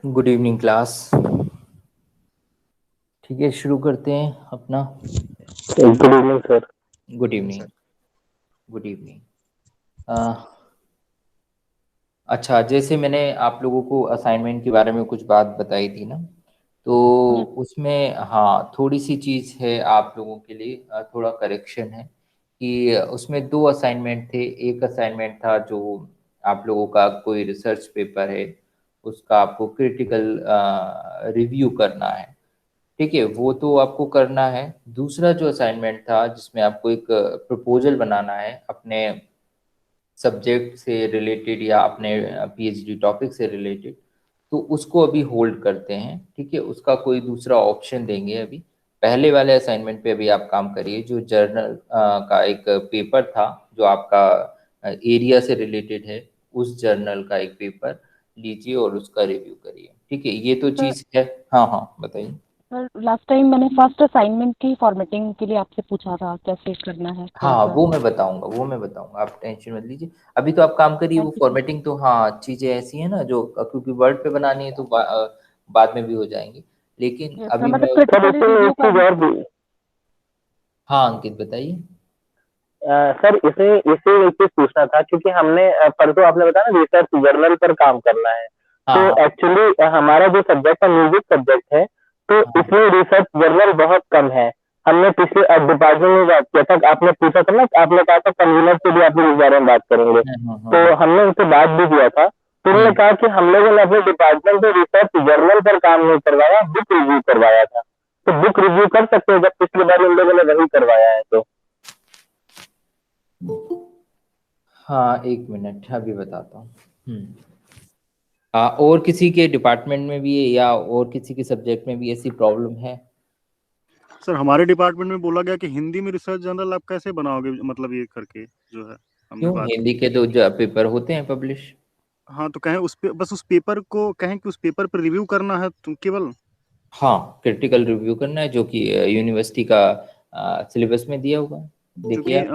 Good evening class. ठीक है, शुरू करते हैं अपना। Good evening sir. Good evening. Good evening. अच्छा, जैसे मैंने आप लोगों को असाइनमेंट के बारे में कुछ बात बताई थी ना, तो यस उसमें हाँ थोड़ी सी चीज़ है आप लोगों के लिए, थोड़ा करेक्शन है कि उसमें दो असाइनमेंट थे। एक असाइनमेंट था जो आप लोगों का कोई रिसर्च पेपर है, उसका आपको क्रिटिकल रिव्यू करना है। ठीक है, वो तो आपको करना है। दूसरा जो असाइनमेंट था जिसमें आपको एक प्रपोजल बनाना है अपने सब्जेक्ट से रिलेटेड या अपने पीएचडी टॉपिक से रिलेटेड, तो उसको अभी होल्ड करते हैं। ठीक है, उसका कोई दूसरा ऑप्शन देंगे अभी। पहले वाले असाइनमेंट पे अभी आप काम करिए, जो जर्नल का एक पेपर था जो आपका एरिया से रिलेटेड है, उस जर्नल का एक पेपर लीजिए और उसका रिव्यू करिए। ठीक है, ये तो सर। चीज़ है। हाँ हाँ, बताइए। सर लास्ट टाइम मैंने फर्स्ट असाइनमेंट की फॉर्मेटिंग के लिए आपसे पूछा था कैसे करना है थोड़ा हाँ, सा। वो मैं बताऊंगा, आप टेंशन मत लीजिए। अभी तो आप काम करिए, वो थैंक यू सर। फॉर्मेटिंग तो हाँ चीज़ें ऐसी हैं ना जो क्योंकि वर्ड पे बनानी है तो बाद में भी हो जाएंगी, लेकिन यस सर, अभी मतलब मैं। सर क्रिटिकली इसमें रिव्यू एक चीज करना। और भी। हाँ अंकित, बताइए। सर इसे इसे एक चीज पूछना था, क्योंकि हमने परसों आपने बताया ना रिसर्च जर्नल पर काम करना है। हाँ तो हाँ एक्चुअली हमारा जो सब्जेक्ट है म्यूजिक सब्जेक्ट है, तो हाँ। इसमें रिसर्च जर्नल बहुत कम है। हमने पिछले डिपार्टमेंट में बात किया था, आपने पूछा था ना, आपने कहा था कन्वीनर से भी आप लोग इस बारे में बात करेंगे। तो हमने उनसे बात भी किया था, तो उन्होंने हम्म। कहा कि हम लोगों ने अपने डिपार्टमेंट में रिसर्च जर्नल पर काम नहीं करवाया, बुक रिव्यू करवाया था। तो बुक रिव्यू कर सकते हैं, जब पिछली बार उन लोगों ने वही करवाया है तो। हाँ, एक मिनट अभी बताता हूँ। और किसी के डिपार्टमेंट में भी है या और किसी के सब्जेक्ट में भी ऐसी प्रॉब्लम है? सर हमारे डिपार्टमेंट में बोला गया कि हिंदी में रिसर्च जर्नल आप कैसे बनाओगे, मतलब ये करके जो है हमने क्यों, बात हिंदी की। के तो जो पेपर होते हैं पब्लिश। हाँ तो कहें उस पे, बस उस पेपर को कहें कि उस पेपर पर रिव्यू करना है तुम केवल। हाँ, क्रिटिकल रिव्यू करना है जो कि यूनिवर्सिटी का सिलेबस में दिया हुआ है। देखिए क्योंकि आप।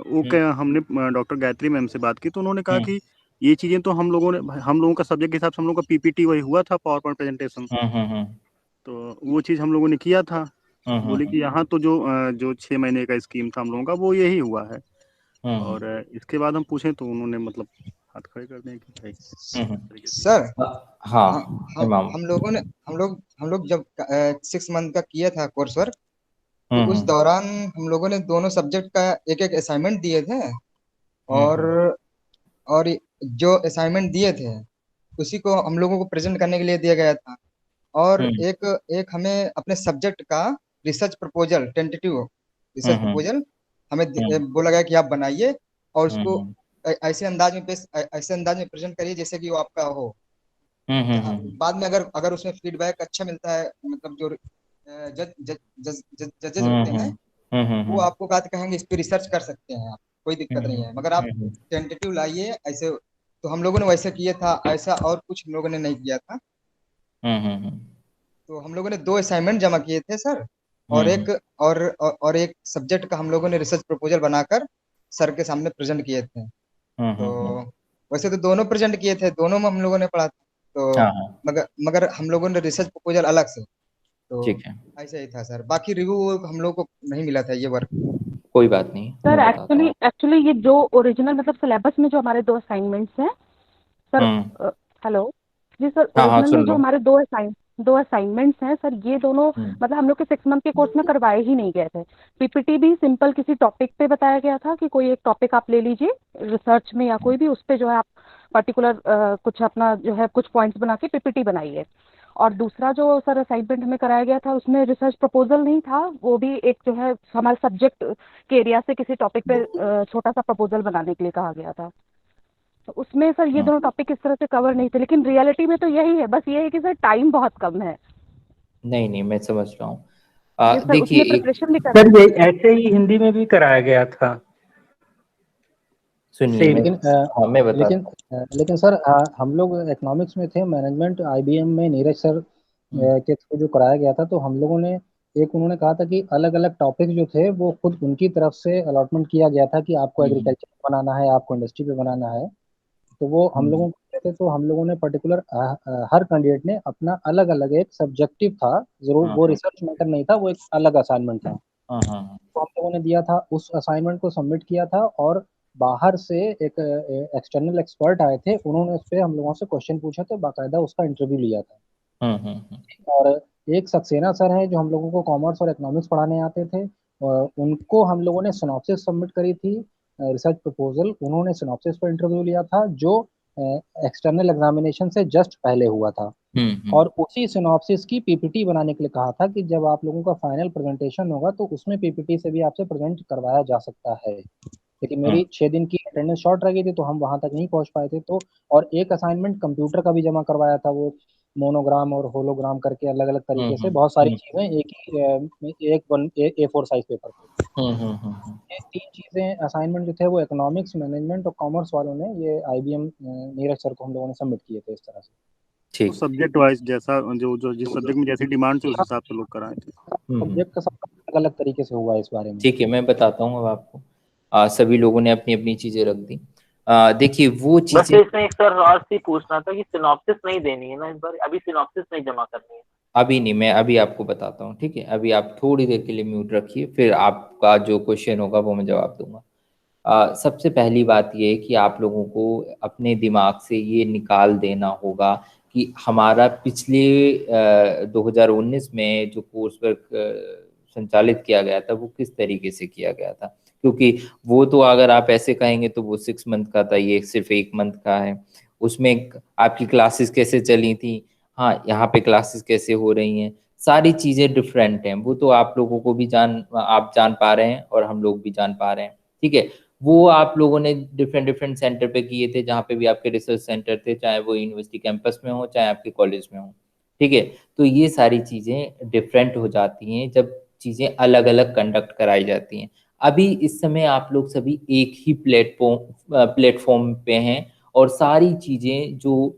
वो हम्म क्या, हमने डॉक्टर गायत्री मैम से बात की तो उन्होंने कहा हम्म कि ये चीजें तो हम लोगों का सब्जेक्ट के हिसाब से हम लोगों का पीपीटी वही हुआ था, पावर पॉइंट प्रेजेंटेशन। हम्म हम्म हम्म तो वो चीज हम लोगों ने किया था। हम्म बोले हम्म कि यहाँ तो जो 6 महीने का स्कीम था हम लोगों का वो यही हुआ है। हम्म और इसके बाद हम पूछें तो उन्होंने मतलब हाथ खड़े कर दें कि भाई हम्म, इस तरीके से। सर हम हाँ हम इमाम। हम लोगों ने हम लोग जब 6 मंथ का किया था कोर्स वर्क, तो उस हम्म दौरान हम लोगों ने दोनों सब्जेक्ट का एक एक असाइनमेंट दिए थे। और हम्म और जो असाइनमेंट दिए थे उसी को हम लोगों को प्रेजेंट करने के लिए दिया गया था। और हम्म एक एक हमें अपने सब्जेक्ट का रिसर्च प्रपोजल, टेंटेटिव रिसर्च हम्म प्रपोजल हमें हम्म बोला गया कि आप बनाइए और उसको हम्म ऐसे अंदाज में प्रेजेंट करिए जैसे कि वो आपका हो। बाद में अगर अगर उसमें फीडबैक अच्छा मिलता है, मतलब जो जज जज जज जजेस हम्म होते हैं, हम्म वो हम्म आपको बात कहेंगे इस पे रिसर्च कर सकते हैं आप, कोई दिक्कत नहीं है, मगर आप हम्म टेंटेटिव लाइए ऐसे। तो हम लोगों ने वैसे किया था, ऐसा और कुछ हम लोगों ने नहीं किया था। हम्म तो हम लोगों ने दो असाइनमेंट जमा किए थे सर। और हम्म एक और एक सब्जेक्ट का हम लोगों ने रिसर्च प्रपोजल बनाकर सर के सामने प्रेजेंट किए थे। तो हम्म। वैसे तो दोनों प्रेजेंट किए थे, दोनों में हम लोगों ने पढ़ा था। तो हाँ हाँ, मगर हम लोगों ने रिसर्च प्रपोजल अलग से। तो ठीक है, ऐसा ही था सर, बाकी रिव्यू हम लोग को नहीं मिला था ये वर्क। कोई बात नहीं, सर मैं बताता एक्चुअली हूँ। एक्चुअली ये जो ओरिजिनल मतलब सिलेबस में जो हमारे दो असाइनमेंट्स हैं सर। हम्म। हेलो। जी सर, हाँ हाँ, ओरिजिनल में सुन जो लो। हमारे दो असाइनमेंट्स हैं सर, ये दोनों हम्म मतलब हम लोग के 6 मंथ के कोर्स में करवाए ही नहीं गए थे। पीपीटी भी सिंपल किसी टॉपिक पे बताया गया था कि कोई एक टॉपिक आप ले लीजिए रिसर्च में या कोई भी, उस पे जो है आप पर्टिकुलर कुछ अपना जो है कुछ पॉइंट्स बना के पीपीटी बनाइए। और दूसरा जो सर असाइनमेंट हमें कराया गया था उसमें रिसर्च प्रपोजल नहीं था, वो भी एक जो है हमारे सब्जेक्ट के एरिया से किसी टॉपिक पे छोटा सा प्रपोजल बनाने के लिए कहा गया था। तो उसमें सर ये हम्म। दोनों टॉपिक इस तरह से कवर नहीं थे, लेकिन रियलिटी में तो यही है, बस ये है कि सर टाइम बहुत कम है। नहीं नहीं, मैं समझ रहा हूँ। ये सर देखिए उसमें एक, प्रिपरेशन भी करना सर है। ये ऐसे ही हिंदी में भी कराया गया था सुनिए सेम। मैं। हाँ मैं लेकिन बताता लेकिन सर हम लोग इकोनॉमिक्स में थे, मैनेजमेंट आईबीएम में नीरज सर हूँ। हम्म के थ्रू जो कराया गया था, तो हम लोगों ने एक उन्होंने कहा था कि अलग अलग टॉपिक जो थे वो खुद उनकी तरफ से अलॉटमेंट किया गया था कि आपको हम्म एग्रीकल्चर पे बनाना है, आपको इंडस्ट्री पे बनाना है। तो वो हम हम्म लोगों को थे तो हम लोगों ने पर्टिकुलर हर कैंडिडेट ने अपना अलग अलग एक सब्जेक्टिव था, जरूर वो रिसर्च मैटर नहीं था, वो एक अलग असाइनमेंट था। तो हम लोगों ने दिया था, उस असाइनमेंट को सबमिट किया था, और बाहर से एक एक्सटर्नल एक्सपर्ट आए थे, उन्होंने उस पर हम लोगों से क्वेश्चन पूछे थे, बाकायदा उसका इंटरव्यू लिया था। और एक सक्सेना सर हैं जो हम लोगों को कॉमर्स और इकोनॉमिक्स पढ़ाने आते थे, और उनको हम लोगों ने सिनॉप्सिस सबमिट करी थी, रिसर्च प्रपोजल, उन्होंने सिनॉप्सिस पर इंटरव्यू लिया था, जो एक्सटर्नल एग्जामिनेशन से जस्ट पहले हुआ था। और उसी सिनॉप्सिस की पीपीटी बनाने के लिए कहा था कि जब आप लोगों का फाइनल प्रेजेंटेशन होगा तो उसमें पीपीटी से भी आपसे प्रेजेंट करवाया जा सकता है। लेकिन मेरी 6 दिन की अटेंडेंस शॉर्ट रह गई थी, तो हम वहां तक नहीं पहुंच पाए थे। तो और एक असाइनमेंट कंप्यूटर का भी जमा करवाया था, वो मोनोग्राम और होलोग्राम करके अलग अलग तरीके से बहुत सारी चीजें एक ही A4 साइज पेपर पे। ये 3 चीजें असाइनमेंट जो थे वो इकोनॉमिक्स, मैनेजमेंट और कॉमर्स वालों ने, ये IBM नीरज सर को हम लोगों ने सबमिट किए थे इस तरह से। तो सब्जेक्ट वाइज जैसा जो जो जिस सब्जेक्ट में जैसी डिमांड थी उस हिसाब से लोग कराए थे। सब्जेक्ट का सब अलग अलग तरीके से हुआ इस बारे में। ठीक है, मैं बताता हूँ अब आपको। सभी लोगों ने अपनी अपनी चीजें रख दी। देखिए वो बस चीजें, इसमें एक सर और सी पूछना था कि सिनॉप्सिस नहीं देनी है ना इस बार, अभी सिनॉप्सिस नहीं जमा करनी है। अभी नहीं, मैं अभी आपको बताता हूँ, ठीक है। अभी आप थोड़ी देर के लिए म्यूट रखिए, फिर आपका जो क्वेश्चन होगा वो मैं जवाब दूंगा। सबसे पहली बात ये है कि आप लोगों को अपने दिमाग से ये निकाल देना होगा कि हमारा पिछले 2019 में जो कोर्स वर्क संचालित किया गया था वो किस तरीके से किया गया था। क्योंकि वो तो अगर आप ऐसे कहेंगे तो वो 6 मंथ का था, ये सिर्फ 1 मंथ का है। उसमें आपकी क्लासेस कैसे चली थी, हाँ यहाँ पे क्लासेस कैसे हो रही हैं, सारी चीज़ें डिफरेंट हैं। वो तो आप लोगों को भी आप जान पा रहे हैं और हम लोग भी जान पा रहे हैं, ठीक है। वो आप लोगों ने डिफरेंट डिफरेंट सेंटर पे किए थे, जहाँ पे भी आपके रिसर्च सेंटर थे, चाहे वो यूनिवर्सिटी कैंपस में हो चाहे आपके कॉलेज में हो, ठीक है। तो ये सारी चीज़ें डिफरेंट हो जाती हैं जब चीज़ें अलग अलग कंडक्ट कराई जाती हैं। अभी इस समय आप लोग सभी एक ही प्लेटफॉर्म पे हैं, और सारी चीज़ें जो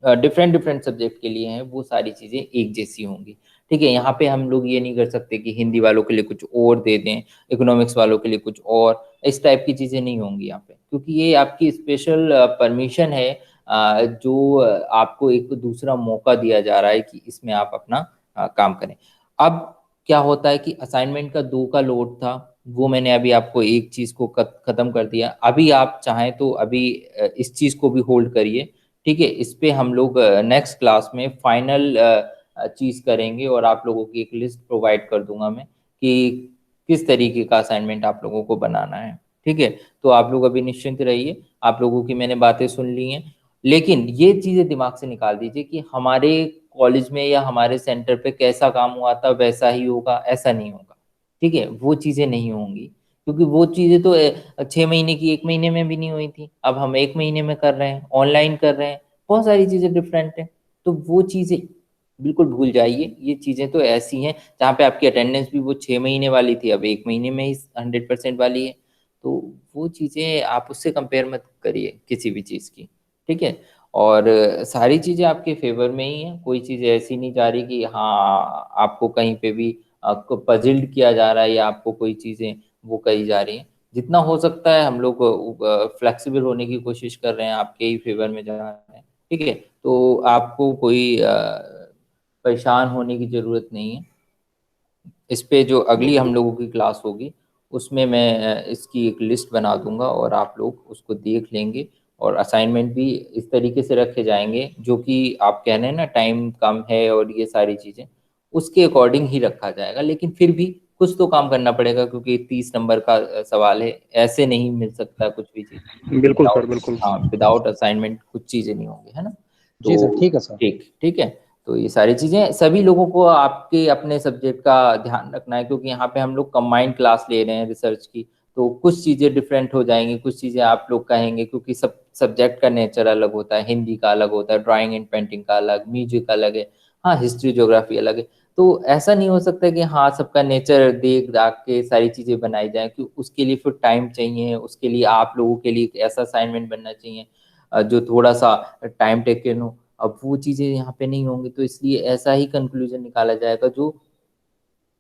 डिफरेंट डिफरेंट सब्जेक्ट के लिए हैं वो सारी चीज़ें एक जैसी होंगी, ठीक है। यहाँ पे हम लोग ये नहीं कर सकते कि हिंदी वालों के लिए कुछ और दे दें, इकोनॉमिक्स वालों के लिए कुछ और, इस टाइप की चीज़ें नहीं होंगी यहाँ पे, क्योंकि ये आपकी स्पेशल परमिशन है, जो आपको एक दूसरा मौका दिया जा रहा है कि इसमें आप अपना काम करें। अब क्या होता है कि असाइनमेंट का 2 का लोड था, वो मैंने अभी आपको एक चीज़ को ख़त्म कर दिया। अभी आप चाहें तो अभी इस चीज़ को भी होल्ड करिए, ठीक है। इस पे हम लोग नेक्स्ट क्लास में फाइनल चीज़ करेंगे, और आप लोगों की एक लिस्ट प्रोवाइड कर दूंगा मैं कि किस तरीके का असाइनमेंट आप लोगों को बनाना है, ठीक है। तो आप लोग अभी निश्चिंत रहिए, आप लोगों की मैंने बातें सुन ली हैं, लेकिन ये चीज़ें दिमाग से निकाल दीजिए कि हमारे कॉलेज में या हमारे सेंटर पे कैसा काम हुआ था वैसा ही होगा, ऐसा नहीं होगा, ठीक है। वो चीज़ें नहीं होंगी, क्योंकि वो चीज़ें तो 6 महीने की 1 महीने में भी नहीं हुई थी, अब हम 1 महीने में कर रहे हैं, ऑनलाइन कर रहे हैं, बहुत सारी चीज़ें डिफरेंट हैं। तो वो चीज़ें बिल्कुल भूल जाइए। ये चीज़ें तो ऐसी हैं जहाँ पे आपकी अटेंडेंस भी वो 6 महीने वाली थी, अब 1 महीने में ही 100% वाली है। तो वो चीज़ें आप उससे कंपेयर मत करिए किसी भी चीज़ की, ठीक है। और सारी चीज़ें आपके फेवर में ही हैं, कोई चीज़ ऐसी नहीं जा रही कि हाँ आपको कहीं पे भी आपको पजिल्ड किया जा रहा है या आपको कोई चीज़ें वो कही जा रही हैं। जितना हो सकता है हम लोग फ्लेक्सिबल होने की कोशिश कर रहे हैं, आपके ही फेवर में जा रहे हैं, ठीक है। तो आपको कोई परेशान होने की ज़रूरत नहीं है। इस पे जो अगली हम लोगों की क्लास होगी उसमें मैं इसकी एक लिस्ट बना दूंगा, और आप लोग उसको देख लेंगे, और असाइनमेंट भी इस तरीके से रखे जाएंगे जो कि आप कह रहे हैं ना टाइम कम है और ये सारी चीज़ें, उसके अकॉर्डिंग ही रखा जाएगा। लेकिन फिर भी कुछ तो काम करना पड़ेगा, क्योंकि 30 नंबर का सवाल है, ऐसे नहीं मिल सकता कुछ भी चीज़। बिल्कुल सर, बिल्कुल। हाँ, विदाउट असाइनमेंट कुछ चीज़ें नहीं होंगी, है ना। जी सर, तो ठीक है सर। ठीक ठीक है। तो ये सारी चीज़ें सभी लोगों को आपके अपने सब्जेक्ट का ध्यान रखना है, क्योंकि यहाँ पे हम लोग कंबाइंड क्लास ले रहे हैं रिसर्च की। तो कुछ चीज़ें डिफरेंट हो जाएंगी, कुछ चीज़ें आप लोग कहेंगे, क्योंकि सब सब्जेक्ट का नेचर अलग होता है। हिंदी का अलग होता है, ड्राइंग एंड पेंटिंग का अलग, म्यूजिक अलग है, हाँ हिस्ट्री ज्योग्राफी अलग है। तो ऐसा नहीं हो सकता कि हाँ सबका नेचर देख दाख के सारी चीज़ें बनाई जाए, क्योंकि उसके लिए फिर टाइम चाहिए, उसके लिए आप लोगों के लिए एक ऐसा असाइनमेंट बनना चाहिए जो थोड़ा सा टाइम टेकन हो। अब वो चीज़ें यहाँ पे नहीं होंगी, तो इसलिए ऐसा ही कंक्लूजन निकाला जाएगा जो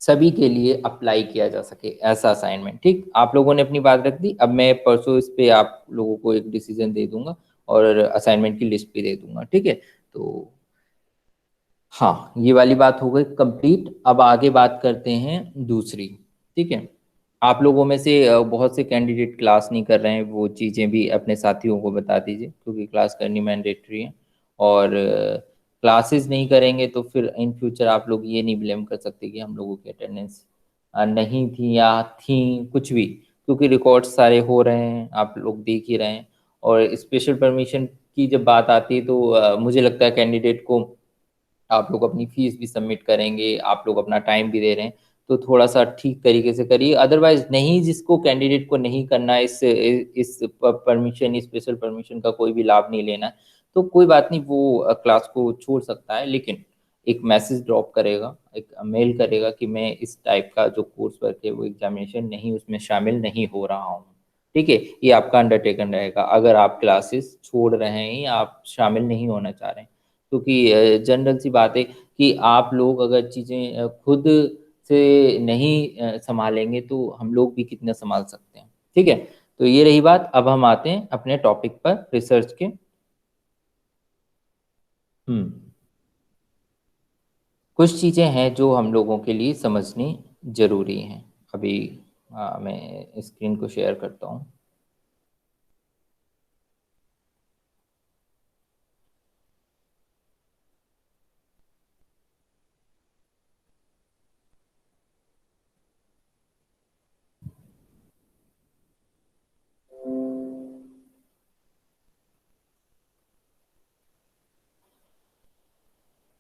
सभी के लिए अप्लाई किया जा सके, ऐसा असाइनमेंट। ठीक, आप लोगों ने अपनी बात रख दी, अब मैं परसों इस पे आप लोगों को एक डिसीजन दे दूंगा, और असाइनमेंट की लिस्ट भी दे दूंगा। ठीक है, तो हाँ, ये वाली बात हो गई कंप्लीट। अब आगे बात करते हैं दूसरी। ठीक है, आप लोगों में से बहुत से कैंडिडेट क्लास नहीं कर रहे हैं, वो चीज़ें भी अपने साथियों को बता दीजिए, क्योंकि क्लास करनी मैंडेटरी है। और क्लासेस नहीं करेंगे तो फिर इन फ्यूचर आप लोग ये नहीं ब्लेम कर सकते कि हम लोगों की अटेंडेंस नहीं थी या थी, कुछ भी, क्योंकि रिकॉर्ड्स सारे हो रहे हैं, आप लोग देख ही रहे हैं। और स्पेशल परमिशन की जब बात आती है तो मुझे लगता है कैंडिडेट को आप लोग अपनी फीस भी सबमिट करेंगे, आप लोग अपना टाइम भी दे रहे हैं, तो थोड़ा सा ठीक तरीके से करिए। अदरवाइज नहीं, जिसको कैंडिडेट को नहीं करना है इस परमिशन, स्पेशल परमिशन का कोई भी लाभ नहीं लेना है, तो कोई बात नहीं, वो क्लास को छोड़ सकता है, लेकिन एक मैसेज ड्रॉप करेगा, एक मेल करेगा कि मैं इस टाइप का जो कोर्स वर्क है वो एग्जामिनेशन नहीं, उसमें शामिल नहीं हो रहा हूँ। ठीक है, ये आपका अंडरटेकन रहेगा अगर आप क्लासेस छोड़ रहे हैं या आप शामिल नहीं होना चाह रहे हैं। क्योंकि जनरल सी बात है कि आप लोग अगर चीज़ें खुद से नहीं संभालेंगे तो हम लोग भी कितना संभाल सकते हैं। ठीक है, तो ये रही बात। अब हम आते हैं अपने टॉपिक पर, रिसर्च के। कुछ चीज़ें हैं जो हम लोगों के लिए समझनी जरूरी हैं। अभी मैं स्क्रीन को शेयर करता हूँ।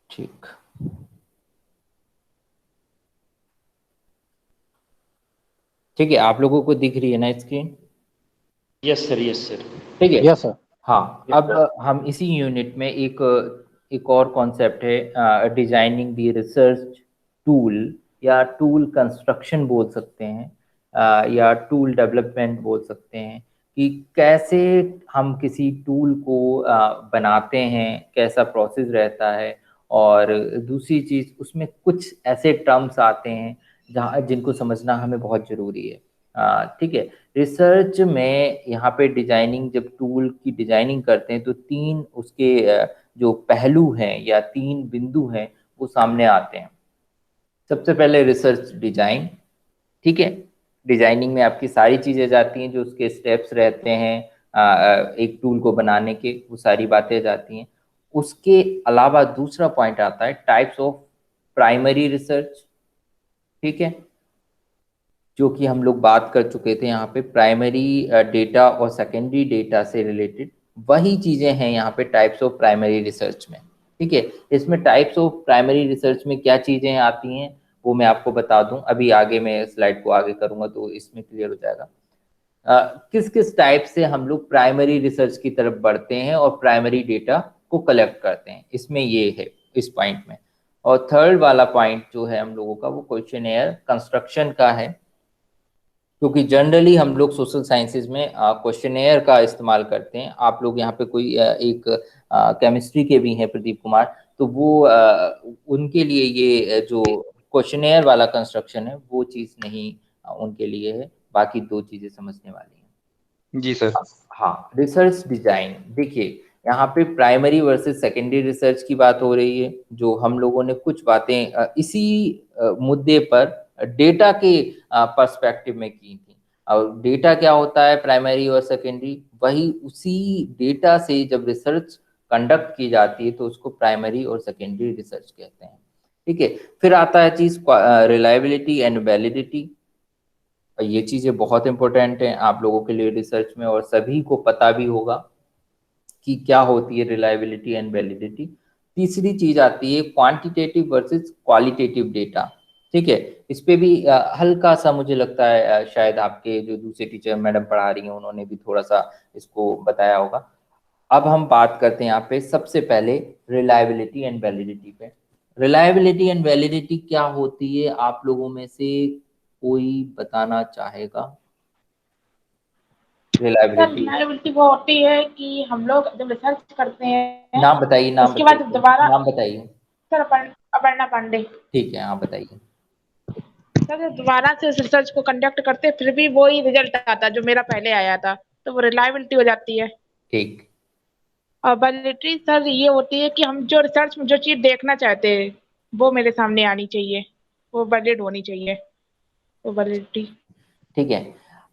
ठीक ठीक है, आप लोगों को दिख रही है ना screen? Yes sir, yes sir. ठीक है, यस सर। हाँ। अब हम इसी यूनिट में एक और कॉन्सेप्ट है, डिजाइनिंग दी रिसर्च टूल, या टूल कंस्ट्रक्शन बोल सकते हैं, या टूल डेवलपमेंट बोल सकते हैं, कि कैसे हम किसी टूल को बनाते हैं, कैसा प्रोसेस रहता है। और दूसरी चीज़, उसमें कुछ ऐसे टर्म्स आते हैं जहाँ जिनको समझना हमें बहुत ज़रूरी है। ठीक है, रिसर्च में यहाँ पे डिजाइनिंग, जब टूल की डिजाइनिंग करते हैं तो तीन उसके जो पहलू हैं या तीन बिंदु हैं वो सामने आते हैं। सबसे पहले रिसर्च डिजाइन। ठीक है, डिजाइनिंग में आपकी सारी चीजें जाती हैं, जो उसके स्टेप्स रहते हैं एक टूल को बनाने के, वो सारी बातें जाती हैं। उसके अलावा दूसरा पॉइंट आता है टाइप्स ऑफ प्राइमरी रिसर्च। ठीक है, जो कि हम लोग बात कर चुके थे यहाँ पे, प्राइमरी डेटा और सेकेंडरी डेटा से रिलेटेड वही चीजें हैं यहाँ पे टाइप्स ऑफ प्राइमरी रिसर्च में। ठीक है, इसमें टाइप्स ऑफ प्राइमरी रिसर्च में क्या चीजें आती हैं वो मैं आपको बता दूं, अभी आगे मैं स्लाइड को आगे करूंगा तो इसमें क्लियर हो जाएगा। किस किस टाइप से हम लोग प्राइमरी रिसर्च की तरफ बढ़ते हैं और प्राइमरी डेटा को कलेक्ट करते हैं, इसमें ये है इस पॉइंट में। और थर्ड वाला पॉइंट जो है हम लोगों का, वो क्वेश्चनेयर कंस्ट्रक्शन का है, क्योंकि जनरली हम लोग सोशल साइंसेज में क्वेश्चनेयर का इस्तेमाल करते हैं। आप लोग यहाँ पे कोई एक केमिस्ट्री के भी हैं, प्रदीप कुमार, तो वो उनके लिए ये जो क्वेश्चनेयर वाला कंस्ट्रक्शन है वो चीज़ नहीं उनके लिए है, बाकी दो चीज़ें समझने वाली हैं। जी सर। हाँ, रिसर्च डिजाइन देखिए, यहाँ पे प्राइमरी वर्सेस सेकेंडरी रिसर्च की बात हो रही है, जो हम लोगों ने कुछ बातें इसी मुद्दे पर डेटा के पर्सपेक्टिव में की थी। और डेटा क्या होता है, प्राइमरी और सेकेंडरी, वही उसी डेटा से जब रिसर्च कंडक्ट की जाती है तो उसको प्राइमरी और सेकेंडरी रिसर्च कहते हैं। ठीक है, फिर आता है चीज रिलायबिलिटी एंड वैलिडिटी। ये चीजें बहुत इंपॉर्टेंट हैं आप लोगों के लिए रिसर्च में, और सभी को पता भी होगा कि क्या होती है रिलायबिलिटी एंड वैलिडिटी। तीसरी चीज आती है क्वांटिटेटिव वर्सेस क्वालिटेटिव डेटा। ठीक है, इस पे भी हल्का सा मुझे लगता है शायद आपके जो दूसरे टीचर मैडम पढ़ा रही हैं उन्होंने भी थोड़ा सा इसको बताया होगा। अब हम बात करते हैं यहाँ पे सबसे पहले रिलायबिलिटी एंड वैलिडिटी पे। रिलायबिलिटी एंड वैलिडिटी क्या होती है, आप लोगों में से कोई बताना चाहेगा? रिलायबिलिटी वो होती है कि हम लोग जब रिसर्च करते हैं, नाम बताइए, नाम उसके बाद दोबारा, नाम बताइए। सर अपर्णा पांडे। ठीक है, हाँ बताइए। सर दोबारा से रिसर्च को कंडक्ट करते फिर भी वही रिजल्ट आता जो मेरा पहले आया था, तो वो रिलायबिलिटी हो जाती है। ठीक, और वैलिडिटी सर ये होती है कि हम जो रिसर्च में जो चीज देखना चाहते हैं वो मेरे सामने आनी चाहिए, वो वैलिड होनी चाहिए, तो वैलिडिटी। ठीक है,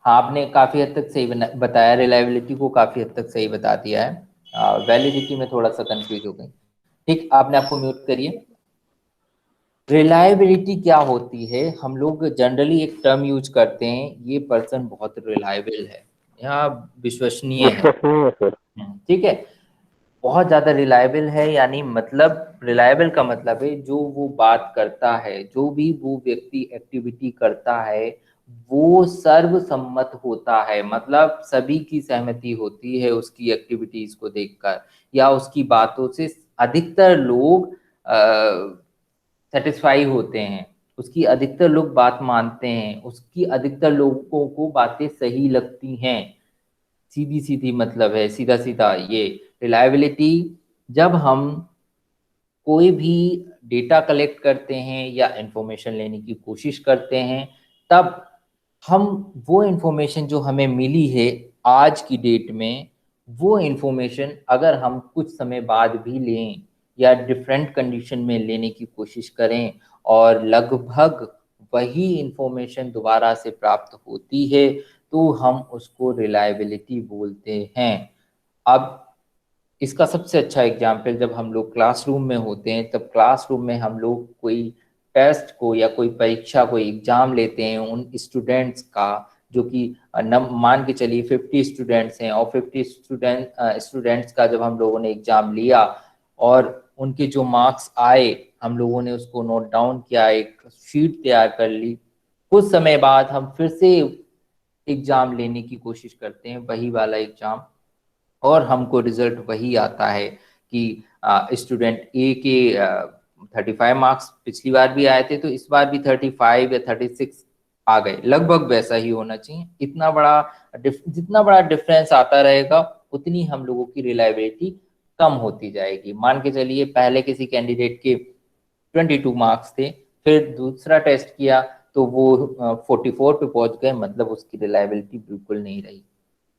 हाँ आपने काफी हद तक सही बताया, रिलायबिलिटी को काफी हद तक सही बता दिया है। वैलिडिटी में थोड़ा सा कंफ्यूज हो गई। ठीक, आपने आपको म्यूट करिए। रिलायबिलिटी क्या होती है? हम लोग जनरली एक टर्म यूज करते हैं, ये पर्सन बहुत रिलायबल है या विश्वसनीय है। ठीक है, बहुत ज्यादा रिलायबल है, यानी मतलब रिलायबल का मतलब है जो वो बात करता है, जो भी वो व्यक्ति एक्टिविटी करता है वो सर्वसम्मत होता है, मतलब सभी की सहमति होती है उसकी एक्टिविटीज को देखकर, या उसकी बातों से अधिकतर लोग सेटिस्फाई होते हैं, उसकी अधिकतर लोग बात मानते हैं, उसकी अधिकतर लोगों को बातें सही लगती हैं। सीधी सीधी मतलब है, सीधा सीधा ये रिलायबिलिटी। जब हम कोई भी डेटा कलेक्ट करते हैं या इंफॉर्मेशन लेने की कोशिश करते हैं, तब हम वो इंफॉर्मेशन जो हमें मिली है आज की डेट में, वो इंफॉर्मेशन अगर हम कुछ समय बाद भी लें या डिफरेंट कंडीशन में लेने की कोशिश करें और लगभग वही इंफॉर्मेशन दोबारा से प्राप्त होती है, तो हम उसको रिलायबिलिटी बोलते हैं। अब इसका सबसे अच्छा एग्जाम्पल, जब हम लोग क्लासरूम में होते हैं, तब क्लासरूम में हम लोग कोई टेस्ट को या कोई परीक्षा, कोई एग्जाम लेते हैं उन स्टूडेंट्स का, जो कि मान के चलिए 50 स्टूडेंट्स हैं, और 50 स्टूडेंट्स का जब हम लोगों ने एग्जाम लिया और उनके जो मार्क्स आए, हम लोगों ने उसको नोट डाउन किया, एक शीट तैयार कर ली। कुछ समय बाद हम फिर से एग्जाम लेने की कोशिश करते हैं, वही वाला एग्जाम, और हमको रिजल्ट वही आता है कि स्टूडेंट ए के 35 मार्क्स पिछली बार भी आए थे, तो इस बार भी 35 या 36 आ गए। लगभग वैसा ही होना चाहिए। जितना बड़ा डिफरेंस आता रहेगा उतनी हम लोगों की रिलायबिलिटी कम होती जाएगी। मान के चलिए पहले किसी कैंडिडेट के 22 मार्क्स थे, फिर दूसरा टेस्ट किया तो वो 44 पे पहुंच गए, मतलब उसकी रिलायबिलिटी बिल्कुल नहीं रही।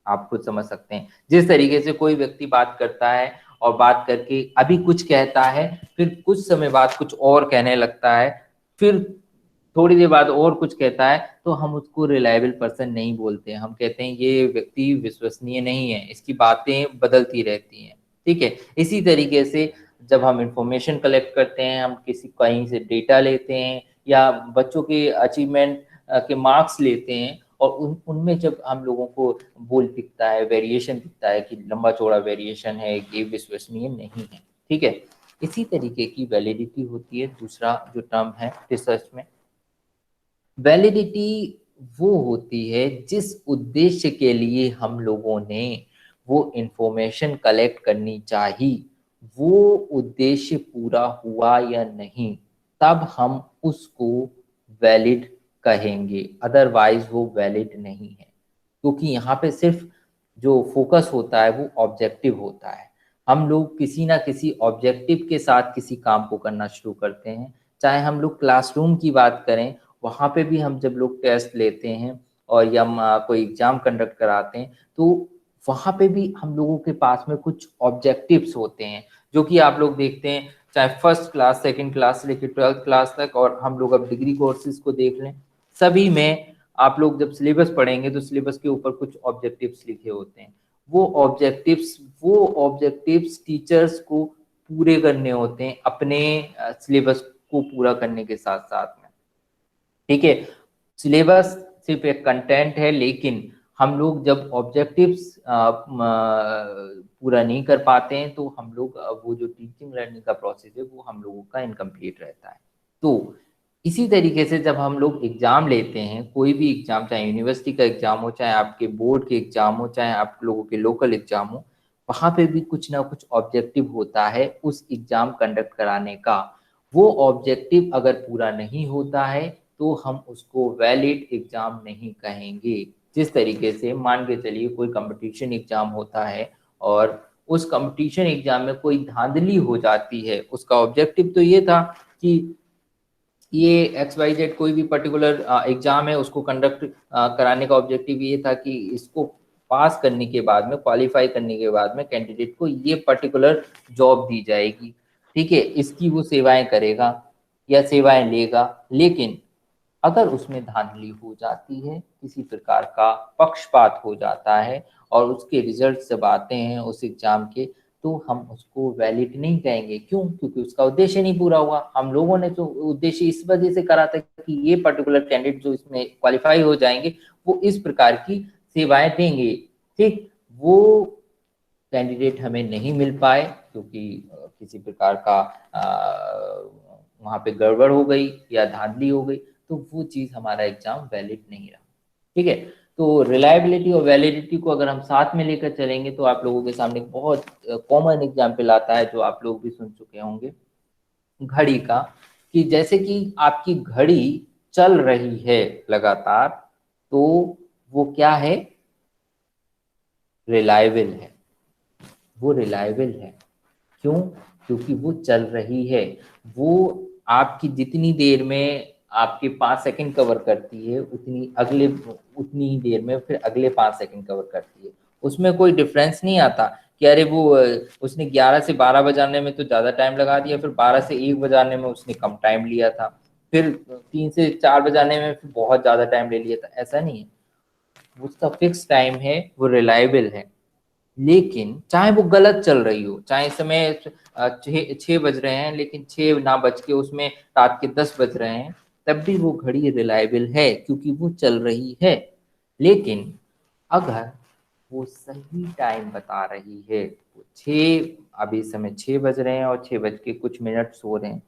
आप खुद समझ सकते हैं। जिस तरीके से कोई व्यक्ति बात करता है और बात करके अभी कुछ कहता है, फिर कुछ समय बाद कुछ और कहने लगता है, फिर थोड़ी देर बाद और कुछ कहता है, तो हम उसको रिलायबल पर्सन नहीं बोलते हैं। हम कहते हैं ये व्यक्ति विश्वसनीय नहीं है, इसकी बातें बदलती रहती हैं। ठीक है, इसी तरीके से जब हम इंफॉर्मेशन कलेक्ट करते हैं, हम किसी कहीं से डेटा लेते हैं या बच्चों के अचीवमेंट के मार्क्स लेते हैं, और उनमें जब हम लोगों को बोल दिखता है, वेरिएशन दिखता है कि लंबा चौड़ा वेरिएशन है, ये विश्वसनीय नहीं है। ठीक है, इसी तरीके की वैलिडिटी होती है। दूसरा जो टर्म है रिसर्च में, वैलिडिटी वो होती है जिस उद्देश्य के लिए हम लोगों ने वो इंफॉर्मेशन कलेक्ट करनी चाहिए, वो उद्देश्य पूरा हुआ या नहीं, तब हम उसको वैलिड कहेंगे, अदरवाइज वो वैलिड नहीं है। क्योंकि यहाँ पे सिर्फ जो फोकस होता है वो ऑब्जेक्टिव होता है। हम लोग किसी ना किसी ऑब्जेक्टिव के साथ किसी काम को करना शुरू करते हैं। चाहे हम लोग क्लासरूम की बात करें, वहाँ पे भी हम जब लोग टेस्ट लेते हैं और या कोई एग्जाम कंडक्ट कराते हैं, तो वहाँ पे भी हम लोगों के पास में कुछ ऑब्जेक्टिव्स होते हैं, जो कि आप लोग देखते हैं चाहे फर्स्ट क्लास, सेकंड क्लास से लेकर 12th क्लास तक, और हम लोग अब डिग्री कोर्सेज को देख लें, सभी में आप लोग जब सिलेबस पढ़ेंगे तो सिलेबस के ऊपर कुछ ऑब्जेक्टिव्स लिखे होते हैं। वो ऑब्जेक्टिव्स टीचर्स को पूरे करने होते हैं अपने सिलेबस को पूरा करने के साथ साथ में। ठीक है, सिलेबस सिर्फ एक कंटेंट है, लेकिन हम लोग जब ऑब्जेक्टिव्स पूरा नहीं कर पाते हैं, तो हम लोग वो जो टीचिंग लर्निंग का प्रोसेस है वो हम लोगों का इनकम्प्लीट रहता है। तो इसी तरीके से जब हम लोग एग्जाम लेते हैं, कोई भी एग्जाम, चाहे यूनिवर्सिटी का एग्जाम हो, चाहे आपके बोर्ड के एग्जाम हो, चाहे आप लोगों के लोकल एग्जाम हो, वहाँ पे भी कुछ ना कुछ ऑब्जेक्टिव होता है उस एग्जाम कंडक्ट कराने का। वो ऑब्जेक्टिव अगर पूरा नहीं होता है तो हम उसको वैलिड एग्जाम नहीं कहेंगे। जिस तरीके से मान के चलिए कोई कंपटीशन एग्जाम होता है और उस कंपटीशन एग्जाम में कोई धांधली हो जाती है, उसका ऑब्जेक्टिव तो ये था कि ये XYZ कोई भी पर्टिकुलर एग्जाम है, उसको कंडक्ट कराने का ऑब्जेक्टिव ये था कि इसको पास करने के बाद में, क्वालिफाई करने के बाद में कैंडिडेट को ये पर्टिकुलर जॉब दी जाएगी, ठीक है, इसकी वो सेवाएं करेगा या सेवाएं लेगा। लेकिन अगर उसमें धांधली हो जाती है, किसी प्रकार का पक्षपात हो जाता है और उसके रिजल्ट जब आते हैं उस एग्जाम के, तो हम उसको वैलिड नहीं कहेंगे। क्यों? क्योंकि उसका उद्देश्य नहीं पूरा हुआ। हम लोगों ने तो उद्देश्य इस वजह से करा था कि ये पर्टिकुलर कैंडिडेट जो इसमें क्वालिफाई हो जाएंगे वो इस प्रकार की सेवाएं देंगे, ठीक। वो कैंडिडेट हमें नहीं मिल पाए क्योंकि किसी प्रकार का वहां पे गड़बड़ हो गई या धांधली हो गई, तो वो चीज हमारा एग्जाम वैलिड नहीं रहा, ठीक है। तो रिलायबिलिटी और वैलिडिटी को अगर हम साथ में लेकर चलेंगे तो आप लोगों के सामने बहुत कॉमन एग्जाम्पल आता है जो आप लोग भी सुन चुके होंगे, घड़ी का। कि जैसे कि आपकी घड़ी चल रही है लगातार, तो वो क्या है? रिलायबल है। वो रिलायबल है। क्यों? क्योंकि वो चल रही है। वो आपकी जितनी देर में आपके 5 सेकंड कवर करती है उतनी ही देर में फिर अगले 5 सेकंड कवर करती है। उसमें कोई डिफरेंस नहीं आता कि अरे वो उसने 11 से 12 बजाने में तो ज़्यादा टाइम लगा दिया, फिर 12 से 1 बजाने में उसने कम टाइम लिया था, फिर 3 से 4 बजाने में फिर बहुत ज़्यादा टाइम ले लिया था। ऐसा नहीं है, उसका फिक्स टाइम है, वो रिलायबल है। लेकिन चाहे वो गलत चल रही हो, चाहे समय 6 बज रहे हैं लेकिन 6 ना बज के उसमें रात के 10 बज रहे हैं, तब भी वो घड़ी रिलायबल है क्योंकि वो चल रही है। लेकिन अगर वो सही टाइम बता रही है, 6 अभी समय 6 बज रहे हैं और 6 बज के कुछ मिनट हो रहे हैं,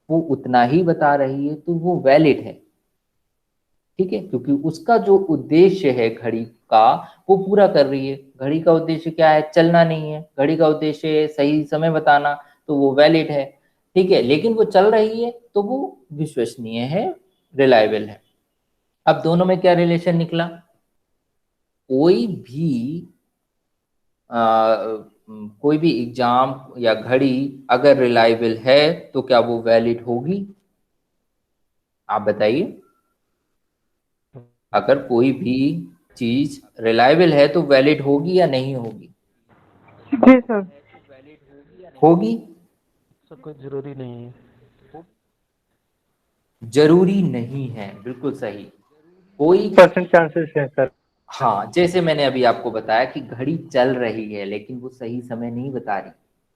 वो उतना ही बता रही है, तो वो वैलिड है, ठीक है। क्योंकि उसका जो उद्देश्य है घड़ी का वो पूरा कर रही है। घड़ी का उद्देश्य क्या है? चलना नहीं है। घड़ी का उद्देश्य है सही समय बताना, तो वो वैलिड है, ठीक है। लेकिन वो चल रही है तो वो विश्वसनीय है, रिलायबल है। अब दोनों में क्या रिलेशन निकला? कोई भी एग्जाम या घड़ी अगर रिलायबल है तो क्या वो वैलिड होगी? आप बताइए। अगर कोई भी चीज रिलायबल है तो वैलिड होगी या नहीं होगी? जी सर। होगी। सर कोई जरूरी नहीं है। जरूरी नहीं है, बिल्कुल सही। कोई परसेंट चांसेस है सर। हाँ, जैसे मैंने अभी आपको बताया कि घड़ी चल रही है लेकिन वो सही समय नहीं बता रही,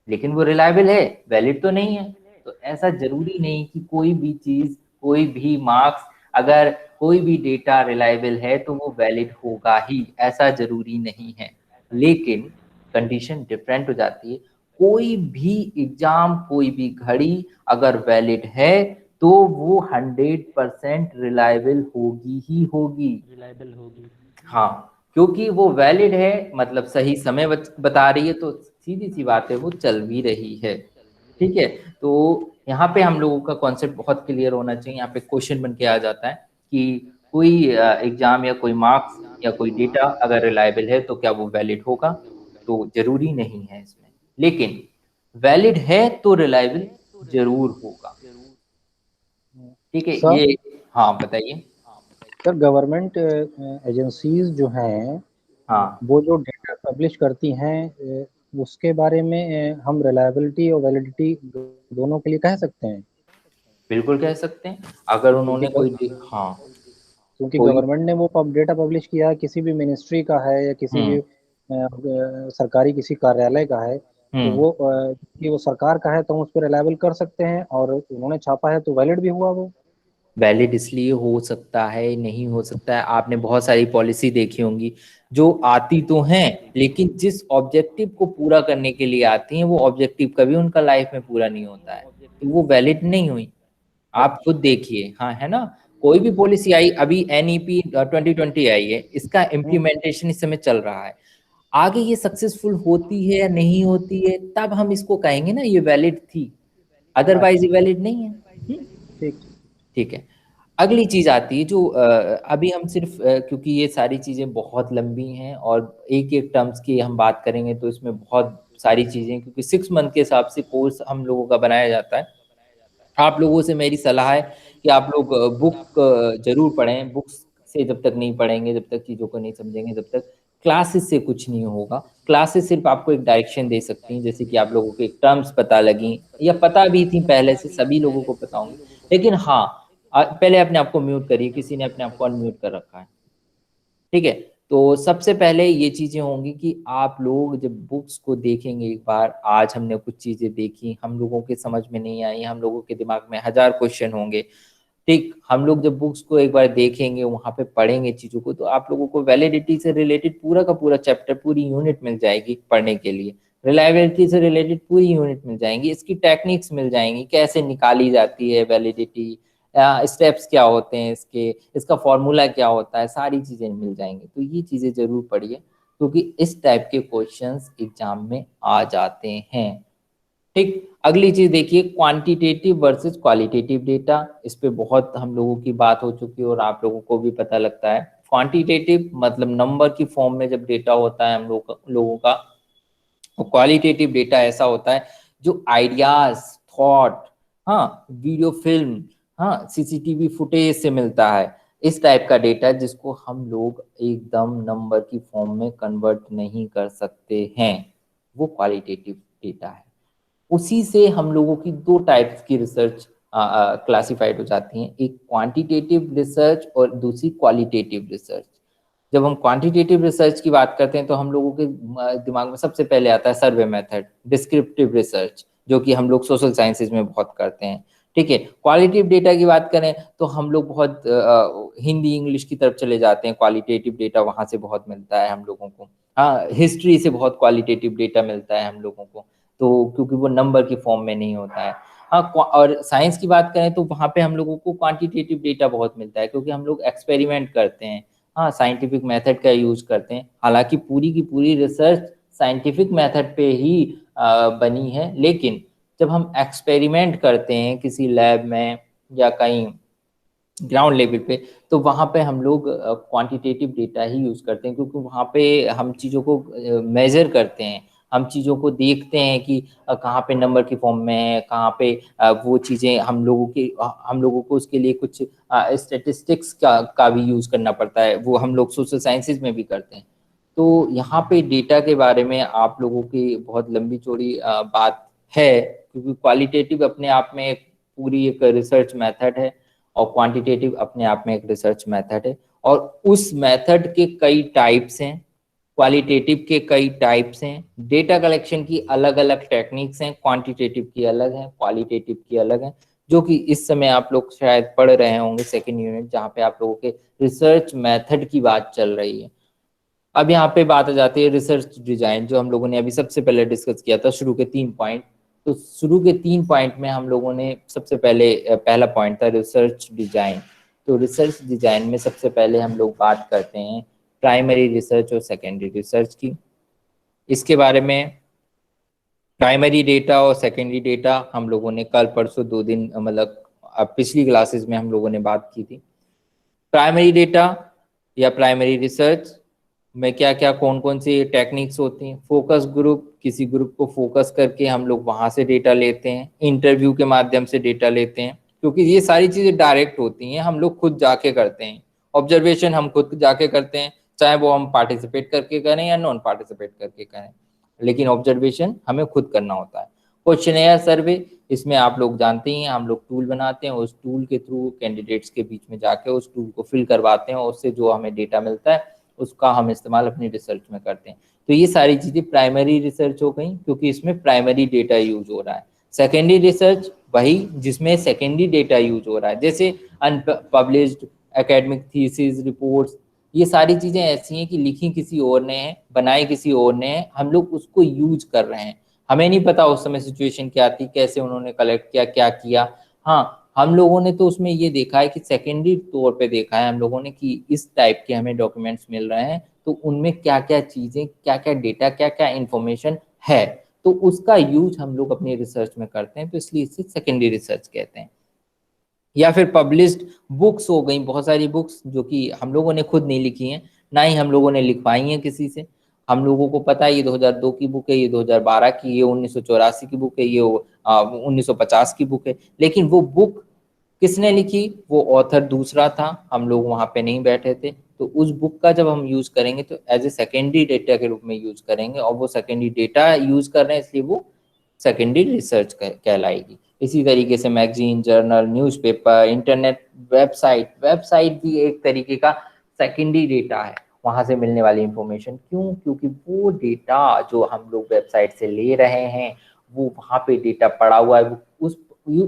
लेकिन वो रिलायबल है, वैलिड तो नहीं है। तो ऐसा जरूरी नहीं कि कोई भी चीज, कोई भी मार्क्स, अगर कोई भी डेटा रिलायबल है तो वो वैलिड होगा ही, ऐसा जरूरी नहीं है। लेकिन कंडीशन डिफरेंट हो जाती है। कोई भी एग्जाम, कोई भी घड़ी अगर वैलिड है तो वो 100% रिलायबल होगी ही होगी। रिलायबल होगी। हाँ, क्योंकि वो वैलिड है, मतलब सही समय बता रही है, तो सीधी सी बात है वो चल भी रही है, ठीक है। तो यहाँ पे हम लोगों का कॉन्सेप्ट बहुत क्लियर होना चाहिए। यहाँ पे क्वेश्चन बन के आ जाता है कि कोई एग्जाम या कोई मार्क्स या कोई डेटा अगर रिलायबल है तो क्या वो वैलिड होगा? तो जरूरी नहीं है इसमें, लेकिन वैलिड है तो रिलायबल जरूर होगा, ठीक है। सर, ये हाँ बताइए। सर गवर्नमेंट एजेंसीज जो हैं, हाँ, वो जो डेटा पब्लिश करती हैं, उसके बारे में हम रिलायबिलिटी और वैलिडिटी दोनों के लिए कह सकते हैं? बिल्कुल कह सकते हैं। अगर उन्होंने हाँ, क्योंकि कोई गवर्नमेंट ने वो डेटा पब्लिश किया है, किसी भी मिनिस्ट्री का है या किसी भी सरकारी किसी कार्यालय का है, तो वो कि वो सरकार का है तो हम उसको रिलायबल कर सकते हैं, और उन्होंने छापा है तो वैलिड भी हुआ वो। वैलिड इसलिए हो सकता है, नहीं हो सकता है। आपने बहुत सारी पॉलिसी देखी होंगी जो आती तो हैं लेकिन जिस ऑब्जेक्टिव को पूरा करने के लिए आती हैं वो ऑब्जेक्टिव कभी उनका लाइफ में पूरा नहीं होता है, तो वो वैलिड नहीं हुई। आप खुद देखिए, हाँ है ना। कोई भी पॉलिसी आई, अभी NEP 2020 आई है, इसका इम्प्लीमेंटेशन इस समय चल रहा है। आगे ये सक्सेसफुल होती है या नहीं होती है, तब हम इसको कहेंगे ना ये वैलिड थी, अदरवाइज ये वैलिड नहीं है। ठीक ठीक है। अगली चीज आती है जो अभी हम सिर्फ क्योंकि ये सारी चीजें बहुत लंबी हैं और एक एक टर्म्स की हम बात करेंगे तो इसमें बहुत सारी चीजें, क्योंकि 6 मंथ के हिसाब से कोर्स हम लोगों का बनाया जाता है। आप लोगों से मेरी सलाह है कि आप लोग बुक जरूर पढ़ें। बुक्स से जब तक नहीं पढ़ेंगे, जब तक चीज़ों को नहीं समझेंगे, जब तक क्लासेस से कुछ नहीं होगा। क्लासेस सिर्फ आपको एक डायरेक्शन दे सकती हैं, जैसे कि आप लोगों को एक टर्म्स पता लगी या पता भी थी पहले से, सभी लोगों को पता होंगी। लेकिन हाँ, पहले अपने आप को म्यूट करिए, किसी ने अपने आप को अनम्यूट कर रखा है, ठीक है। तो सबसे पहले ये चीजें होंगी कि आप लोग जब बुक्स को देखेंगे एक बार, आज हमने कुछ चीजें देखी, हम लोगों के समझ में नहीं आई, हम लोगों के दिमाग में 1000 क्वेश्चन होंगे, ठीक। हम लोग जब बुक्स को एक बार देखेंगे, वहां पे पढ़ेंगे चीजों को, तो आप लोगों को वैलिडिटी से रिलेटेड पूरा का पूरा चैप्टर, पूरी यूनिट मिल जाएगी पढ़ने के लिए। रिलायबिलिटी से रिलेटेड पूरी यूनिट मिल जाएंगी, इसकी टेक्निक्स मिल जाएंगी, कैसे निकाली जाती है वैलिडिटी, स्टेप्स क्या होते हैं इसके, इसका फॉर्मूला क्या होता है, सारी चीजें मिल जाएंगी। तो ये चीजें जरूर पढ़िए, क्योंकि इस टाइप के क्वेश्चंस एग्जाम में आ जाते हैं, ठीक। अगली चीज देखिए, क्वांटिटेटिव वर्सेस क्वालिटेटिव डेटा। इस पे बहुत हम लोगों की बात हो चुकी है और आप लोगों को भी पता लगता है। क्वांटिटेटिव मतलब नंबर की फॉर्म में जब डेटा होता है हम लोगों का, और क्वालिटेटिव डेटा ऐसा होता है जो आइडियाज, थॉट, हाँ, वीडियो फिल्म, हाँ, सीसीटीवी फुटेज से मिलता है। इस टाइप का डेटा जिसको हम लोग एकदम नंबर की फॉर्म में कन्वर्ट नहीं कर सकते हैं, वो क्वालिटेटिव डेटा है। उसी से हम लोगों की दो टाइप्स की रिसर्च क्लासिफाइड हो जाती हैं, एक क्वांटिटेटिव रिसर्च और दूसरी क्वालिटेटिव रिसर्च। जब हम क्वांटिटेटिव रिसर्च की बात करते हैं तो हम लोगों के दिमाग में सबसे पहले आता है सर्वे मेथड, डिस्क्रिप्टिव रिसर्च, जो कि हम लोग सोशल साइंसेज में बहुत करते हैं, ठीक है। क्वालिटेटिव डेटा की बात करें तो हम लोग बहुत हिंदी इंग्लिश की तरफ चले जाते हैं, क्वालिटेटिव डेटा वहां से बहुत मिलता है हम लोगों को। हाँ, हिस्ट्री से बहुत क्वालिटेटिव डेटा मिलता है हम लोगों को, तो क्योंकि वो नंबर की फॉर्म में नहीं होता है। हाँ, और साइंस की बात करें तो वहां पे हम लोगों को क्वांटिटेटिव डेटा बहुत मिलता है, क्योंकि हम लोग एक्सपेरिमेंट करते हैं, हाँ, साइंटिफिक मेथड का यूज करते हैं। हालांकि पूरी की पूरी रिसर्च साइंटिफिक मेथड पे ही बनी है, लेकिन जब हम एक्सपेरिमेंट करते हैं किसी लैब में या कहीं ग्राउंड लेवल पे, तो वहां पे हम लोग क्वांटिटेटिव डेटा ही यूज करते हैं, क्योंकि वहां पे हम चीजों को मेजर करते हैं, हम चीजों को देखते हैं कि कहाँ पे नंबर की फॉर्म में है, कहाँ पे वो चीजें हम लोगों को उसके लिए कुछ स्टेटिस्टिक्स का भी यूज करना पड़ता है, वो हम लोग सोशल साइंसेज में भी करते हैं। तो यहाँ पे डेटा के बारे में आप लोगों की बहुत लंबी चौड़ी बात है, क्योंकि क्वालिटेटिव अपने आप में पूरी एक रिसर्च मेथड है और क्वांटिटेटिव अपने आप में एक रिसर्च मेथड है, और उस मेथड के कई टाइप्स हैं, क्वालिटेटिव के कई टाइप्स हैं, डेटा कलेक्शन की अलग अलग टेक्निक्स हैं, क्वांटिटेटिव की अलग है, क्वालिटेटिव की अलग है, जो कि इस समय आप लोग शायद पढ़ रहे होंगे सेकेंड यूनिट, जहाँ पे आप लोगों के रिसर्च मेथड की बात चल रही है। अब यहाँ पे बात आ जाती है रिसर्च डिजाइन, जो हम लोगों ने अभी सबसे पहले डिस्कस किया था, शुरू के 3 पॉइंट। तो शुरू के 3 पॉइंट में हम लोगों ने सबसे पहले पहला पॉइंट था रिसर्च डिजाइन। तो रिसर्च डिजाइन में सबसे पहले हम लोग बात करते हैं प्राइमरी रिसर्च और सेकेंडरी रिसर्च की। इसके बारे में प्राइमरी डेटा और सेकेंडरी डेटा हम लोगों ने कल परसों 2 दिन मतलब पिछली क्लासेस में हम लोगों ने बात की थी। प्राइमरी डेटा या प्राइमरी रिसर्च में क्या क्या कौन कौन सी टेक्निक्स होती हैं। फोकस ग्रुप, किसी ग्रुप को फोकस करके हम लोग वहां से डेटा लेते हैं, इंटरव्यू के माध्यम से डेटा लेते हैं, क्योंकि ये सारी चीजें डायरेक्ट होती हैं, हम लोग खुद जाके करते हैं। ऑब्जर्वेशन हम खुद जाके करते हैं, चाहे वो हम पार्टिसिपेट करके करें या नॉन पार्टिसिपेट करके करें, लेकिन ऑब्जर्वेशन हमें खुद करना होता है। क्वेश्चनेयर सर्वे, इसमें आप लोग जानते ही हैं, हम लोग टूल बनाते हैं, उस टूल के थ्रू कैंडिडेट्स के बीच में जाके उस टूल को फिल करवाते हैं, और उससे जो हमें डेटा मिलता है उसका हम इस्तेमाल अपनी रिसर्च में करते हैं। तो ये सारी चीजें प्राइमरी रिसर्च हो गई, क्योंकि इसमें प्राइमरी डेटा यूज हो रहा है। सेकेंडरी रिसर्च वही जिसमें सेकेंडरी डेटा यूज हो रहा है, जैसे अनपब्लिश्ड एकेडमिक थीसिस, रिपोर्ट्स, ये सारी चीजें ऐसी हैं कि लिखी किसी और ने है, बनाई किसी और ने है, हम लोग उसको यूज कर रहे हैं, हमें नहीं पता उस समय सिचुएशन क्या थी, कैसे उन्होंने कलेक्ट किया, क्या किया। हाँ, हम लोगों ने तो उसमें ये देखा है कि सेकेंडरी तौर पे देखा है हम लोगों ने कि इस टाइप के हमें डॉक्यूमेंट्स मिल रहे हैं, तो उनमें क्या क्या चीजें, क्या क्या डेटा, क्या क्या इंफॉर्मेशन है, तो उसका यूज हम लोग अपनी रिसर्च में करते हैं, तो इसलिए इसे सेकेंडरी रिसर्च कहते हैं। या फिर पब्लिश्ड बुक्स हो गई, बहुत सारी बुक्स जो कि हम लोगों ने खुद नहीं लिखी हैं, ना ही हम लोगों ने लिखवाई हैं किसी से। हम लोगों को पता है ये 2002 की बुक है, ये 2012 की, ये 1984 की बुक है, ये 1950 की बुक है, लेकिन वो बुक किसने लिखी, वो ऑथर दूसरा था, हम लोग वहां पे नहीं बैठे थे, तो उस बुक का जब हम यूज करेंगे तो एज ए सेकेंडरी डेटा के रूप में यूज करेंगे, और वो सेकेंडरी डेटा यूज कर रहे हैं इसलिए वो सेकेंडरी रिसर्च कहलाएगी। इसी तरीके से magazine, journal, newspaper, internet, website भी एक तरीके का सेकेंडरी डेटा है, वहां से मिलने वाली इंफॉर्मेशन। क्यों? क्योंकि वो डेटा जो हम लोग वेबसाइट से ले रहे हैं वो वहां पे डेटा पड़ा हुआ है, वो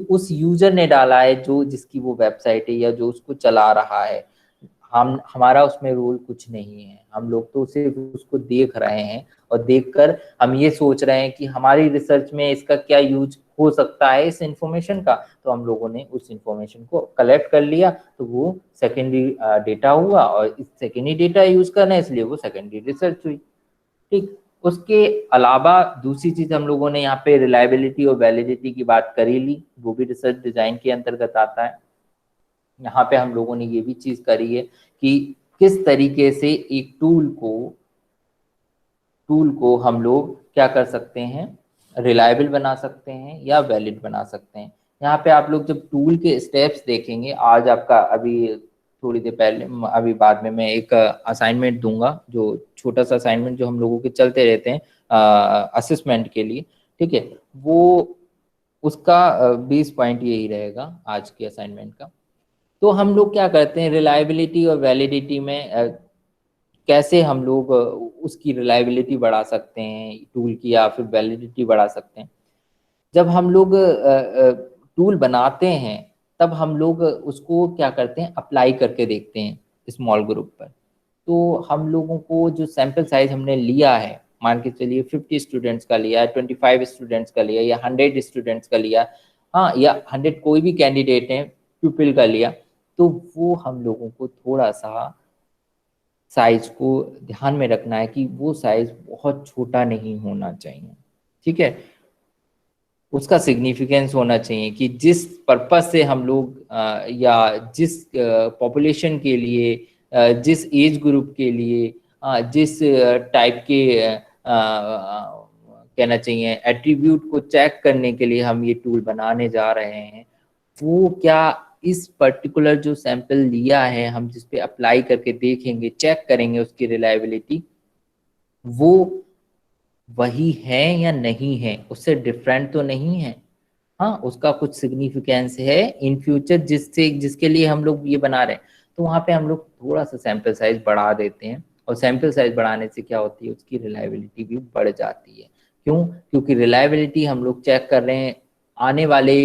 उस यूजर ने डाला है जो जिसकी वो वेबसाइट है या जो उसको चला रहा है। हमारा उसमें रोल कुछ नहीं है, हम लोग तो सिर्फ उसको देख रहे हैं, और देखकर हम ये सोच रहे हैं कि हमारी रिसर्च में इसका क्या यूज हो सकता है इस इंफॉर्मेशन का, तो हम लोगों ने उस इंफॉर्मेशन को कलेक्ट कर लिया, तो वो सेकेंडरी डेटा हुआ, और इस सेकेंडरी डेटा यूज करना है इसलिए वो सेकेंडरी रिसर्च हुई। ठीक, उसके अलावा दूसरी चीज हम लोगों ने यहाँ पे रिलायबिलिटी और वैलिडिटी की बात करी ली, वो भी रिसर्च डिजाइन के अंतर्गत आता है। यहाँ पे हम लोगों ने ये भी चीज करी है कि किस तरीके से एक टूल को हम लोग क्या कर सकते हैं, रिलायबल बना सकते हैं या वैलिड बना सकते हैं। यहाँ पे आप लोग जब टूल के स्टेप्स देखेंगे, आज आपका अभी थोड़ी देर पहले, अभी बाद में मैं एक असाइनमेंट दूंगा, जो छोटा सा असाइनमेंट जो हम लोगों के चलते रहते हैं असेसमेंट के लिए, ठीक है, वो उसका 20 पॉइंट यही रहेगा आज के असाइनमेंट का। तो हम लोग क्या करते हैं, रिलायबिलिटी और वैलिडिटी में कैसे हम लोग उसकी रिलायबिलिटी बढ़ा सकते हैं टूल की, या फिर वैलिडिटी बढ़ा सकते हैं। जब हम लोग टूल बनाते हैं तब हम लोग उसको क्या करते हैं, अप्लाई करके देखते हैं स्मॉल ग्रुप पर। तो हम लोगों को जो सैंपल साइज हमने लिया है, मान के चलिए 50 स्टूडेंट्स का लिया, 25 स्टूडेंट्स का लिया, या 100 स्टूडेंट्स का लिया, हाँ, या 100 कोई भी कैंडिडेट है प्यूपिल का लिया, तो वो हम लोगों को थोड़ा सा साइज को ध्यान में रखना है कि वो साइज बहुत छोटा नहीं होना चाहिए, ठीक है। उसका सिग्निफिकेंस होना चाहिए कि जिस पर्पज से हम लोग या जिस पॉपुलेशन के लिए, जिस एज ग्रुप के लिए, जिस टाइप के कहना चाहिए एट्रीब्यूट को चेक करने के लिए हम ये टूल बनाने जा रहे हैं, वो क्या इस पर्टिकुलर जो सैंपल लिया है हम जिस पे अप्लाई करके देखेंगे, चेक करेंगे उसकी रिलायबिलिटी, वो वही है या नहीं है, उससे डिफरेंट तो नहीं है। हाँ, उसका कुछ सिग्निफिकेंस है इन फ्यूचर जिसके लिए हम लोग ये बना रहे हैं, तो वहां पे हम लोग थोड़ा सा सैंपल साइज बढ़ा देते हैं, और सैंपल साइज बढ़ाने से क्या होती है, उसकी रिलायबिलिटी भी बढ़ जाती है। क्यों? क्योंकि रिलायबिलिटी हम लोग चेक कर रहे हैं आने वाले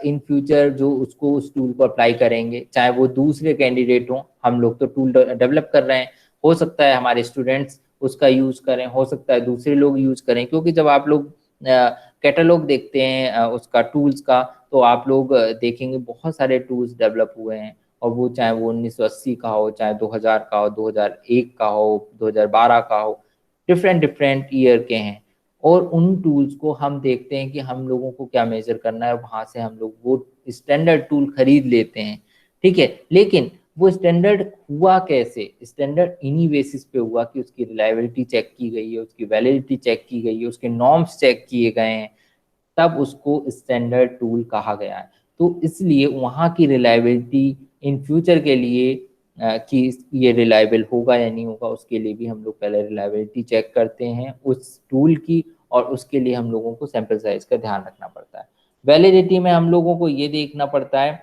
इन फ्यूचर जो उसको उस टूल को अप्लाई करेंगे, चाहे वो दूसरे कैंडिडेट हों, हम लोग तो टूल डेवलप कर रहे हैं, हो सकता है हमारे स्टूडेंट्स उसका यूज करें, हो सकता है दूसरे लोग यूज करें, क्योंकि जब आप लोग कैटलॉग देखते हैं उसका टूल्स का, तो आप लोग देखेंगे बहुत सारे टूल्स डेवलप हुए हैं, और वो चाहे वो 1980 का हो, चाहे 2000 का हो, 2001 का हो, 2012 का हो, डिफरेंट ईयर के हैं। और उन टूल्स को हम देखते हैं कि हम लोगों को क्या मेजर करना है, वहां से हम लोग वो स्टैंडर्ड टूल खरीद लेते हैं, ठीक है। लेकिन वो स्टैंडर्ड हुआ कैसे? स्टैंडर्ड इन्हीं बेसिस पे हुआ कि उसकी रिलायबिलिटी चेक की गई है, उसकी वैलिडिटी चेक की गई है, उसके नॉर्म्स चेक किए गए हैं, तब उसको स्टैंडर्ड टूल कहा गया है। तो इसलिए वहाँ की रिलायबिलिटी इन फ्यूचर के लिए कि ये रिलायबल होगा या नहीं होगा, उसके लिए भी हम लोग पहले रिलायबिलिटी चेक करते हैं उस टूल की, और उसके लिए हम लोगों को सैंपल साइज का ध्यान रखना पड़ता है। वैलिडिटी में हम लोगों को ये देखना पड़ता है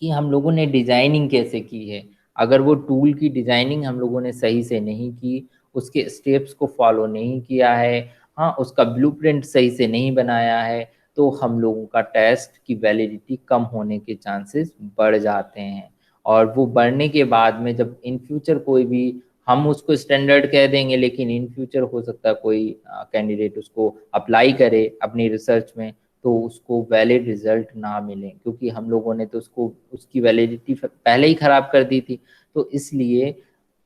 कि हम लोगों ने डिजाइनिंग कैसे की है। अगर वो टूल की डिजाइनिंग हम लोगों ने सही से नहीं की, उसके स्टेप्स को फॉलो नहीं किया है, हाँ, उसका ब्लूप्रिंट सही से नहीं बनाया है, तो हम लोगों का टेस्ट की वैलिडिटी कम होने के चांसेस बढ़ जाते हैं। और वो बढ़ने के बाद में जब इन फ्यूचर कोई भी, हम उसको स्टैंडर्ड कह देंगे, लेकिन इन फ्यूचर हो सकता है कोई कैंडिडेट उसको अप्लाई करे अपनी रिसर्च में, तो उसको वैलिड रिजल्ट ना मिले, क्योंकि हम लोगों ने तो उसको उसकी वैलिडिटी पहले ही खराब कर दी थी। तो इसलिए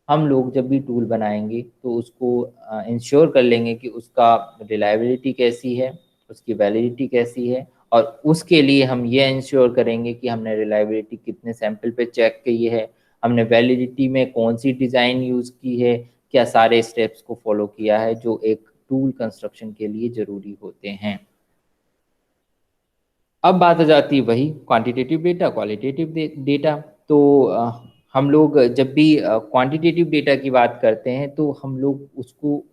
हम लोग जब भी टूल बनाएंगे तो उसको इंश्योर कर लेंगे कि उसका रिलायबिलिटी कैसी है, उसकी वैलिडिटी कैसी है, और उसके लिए हम ये इंश्योर करेंगे कि हमने रिलायबिलिटी कितने सैंपल पे चेक की है, हमने वैलिडिटी में कौन सी डिज़ाइन यूज़ की है, क्या सारे स्टेप्स को फॉलो किया है जो एक टूल कंस्ट्रक्शन के लिए ज़रूरी होते हैं। अब बात आ जाती है वही क्वांटिटेटिव डेटा, क्वालिटेटिव डेटा। तो हम लोग जब भी क्वांटिटेटिव डेटा की बात करते हैं तो हम लोग उसको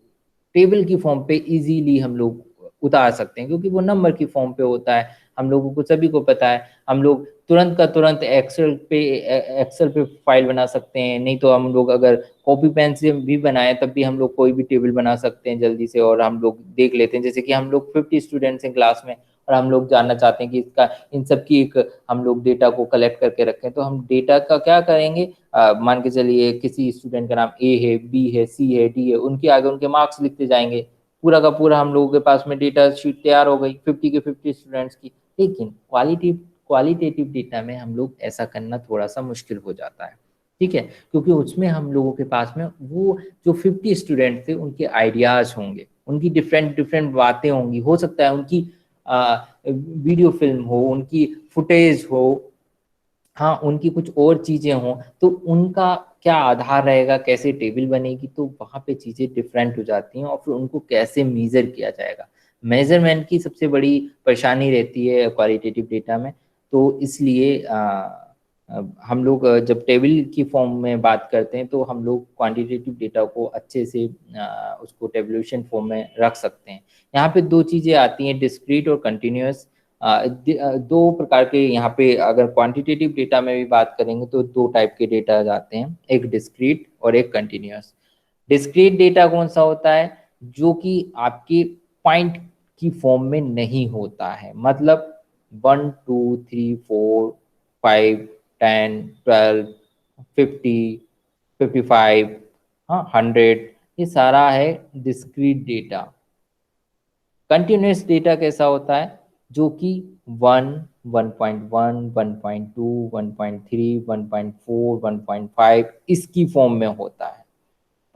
टेबल की फॉर्म पे इजीली हम लोग उतार सकते हैं, क्योंकि वो नंबर की फॉर्म पे होता है। हम लोगों को सभी को पता है, हम लोग तुरंत का तुरंत एक्सेल पे फाइल बना सकते हैं। नहीं तो हम लोग अगर कॉपी पेन से भी बनाए तब भी हम लोग कोई भी टेबल बना सकते हैं जल्दी से, और हम लोग देख लेते हैं। जैसे कि हम लोग 50 स्टूडेंट्स हैं क्लास में और हम लोग जानना चाहते हैं कि इसका इन सब की एक हम लोग डेटा को कलेक्ट करके रखें, तो हम डेटा का क्या करेंगे, मान के चलिए किसी स्टूडेंट का नाम ए है, बी है, सी है, डी है, उनके आगे उनके मार्क्स लिखते जाएंगे। पूरा का पूरा हम लोगों के पास में डेटा शीट तैयार हो गई 50 के 50 स्टूडेंट्स की। लेकिन क्वालिटेटिव डेटा में हम लोग ऐसा करना थोड़ा सा मुश्किल हो जाता है, ठीक है, क्योंकि उसमें हम लोगों के पास में वो जो 50 स्टूडेंट थे उनके आइडियाज होंगे, उनकी डिफरेंट डिफरेंट बातें होंगी, हो सकता है उनकी वीडियो फिल्म हो, उनकी फुटेज हो, हाँ उनकी कुछ और चीजें हों, तो उनका क्या आधार रहेगा, कैसे टेबल बनेगी, तो वहाँ पे चीजें डिफरेंट हो जाती हैं। और फिर उनको कैसे मेजर किया जाएगा, मेजरमेंट की सबसे बड़ी परेशानी रहती है क्वालिटेटिव डेटा में। तो इसलिए हम लोग जब टेबल की फॉर्म में बात करते हैं तो हम लोग क्वांटिटेटिव डेटा को अच्छे से उसको टेबुलेशन फॉर्म में रख सकते हैं। यहाँ पे दो चीज़ें आती हैं, डिस्क्रीट और कंटिन्यूअस। दो प्रकार के यहाँ पे अगर क्वांटिटेटिव डेटा में भी बात करेंगे तो दो टाइप के डेटा आते हैं, एक डिस्क्रीट और एक कंटिन्यूअस। डिस्क्रीट डेटा कौन सा होता है, जो कि आपके पॉइंट की फॉर्म में नहीं होता है, मतलब 1 2 3 4 5 10 12 50 55 हाँ 100, ये सारा है डिस्क्रीट डेटा। कंटिन्यूअस डेटा कैसा होता है, जो कि 1 1.1 1.2 1.3 1.4 1.5 इसकी फॉर्म में होता है,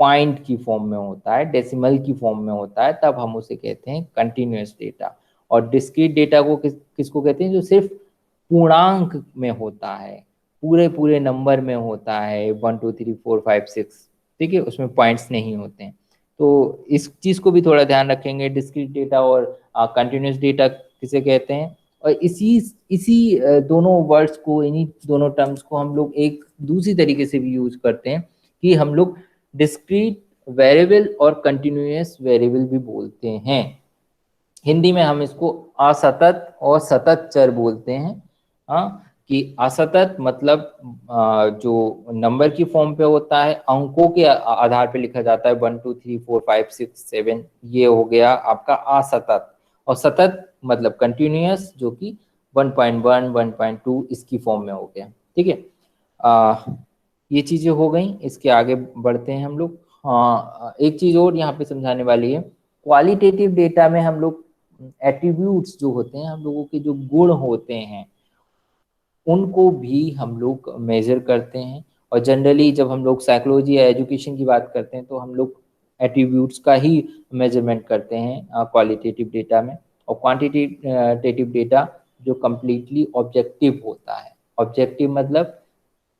पॉइंट की फॉर्म में होता है, डेसिमल की फॉर्म में होता है, तब हम उसे कहते हैं कंटिन्यूअस डेटा। और डिस्क्रीट डेटा को किसको कहते हैं, जो सिर्फ पूर्णांक में होता है, पूरे पूरे नंबर में होता है, 1 2 3 4 5 6, ठीक है, उसमें पॉइंट्स नहीं होते हैं। तो इस चीज को भी थोड़ा ध्यान रखेंगे, डिस्क्रीट डेटा और कंटिन्यूअस डेटा किसे कहते हैं। और इसी दोनों वर्ड्स को, इन्हीं दोनों टर्म्स को हम लोग एक दूसरी तरीके से भी यूज करते हैं, कि हम लोग डिस्क्रीट वेरिएबल और कंटिन्यूअस वेरिएबल भी बोलते हैं। हिंदी में हम इसको असतत और सतत चर बोलते हैं। हाँ, कि असतत मतलब जो नंबर की फॉर्म पे होता है, अंकों के आधार पे लिखा जाता है 1 2 3 4 5 6 7, ये हो गया आपका असतत। और सतत मतलब कंटिन्यूअस, जो कि 1.1 1.2 इसकी फॉर्म में हो गया, ठीक है। ये चीजें हो गई, इसके आगे बढ़ते हैं हम लोग। हाँ, एक चीज और यहाँ पे समझाने वाली है, क्वालिटेटिव डेटा में हम लोग एट्रीब्यूट्स जो होते हैं, हम लोगों के जो गुण होते हैं, उनको भी हम लोग मेजर करते हैं। और जनरली जब हम लोग साइकोलॉजी या एजुकेशन की बात करते हैं तो हम लोग एट्रीब्यूट्स का ही मेजरमेंट करते हैं क्वालिटेटिव डेटा में। और क्वांटिटेटिव डेटा जो कम्प्लीटली ऑब्जेक्टिव होता है। ऑब्जेक्टिव मतलब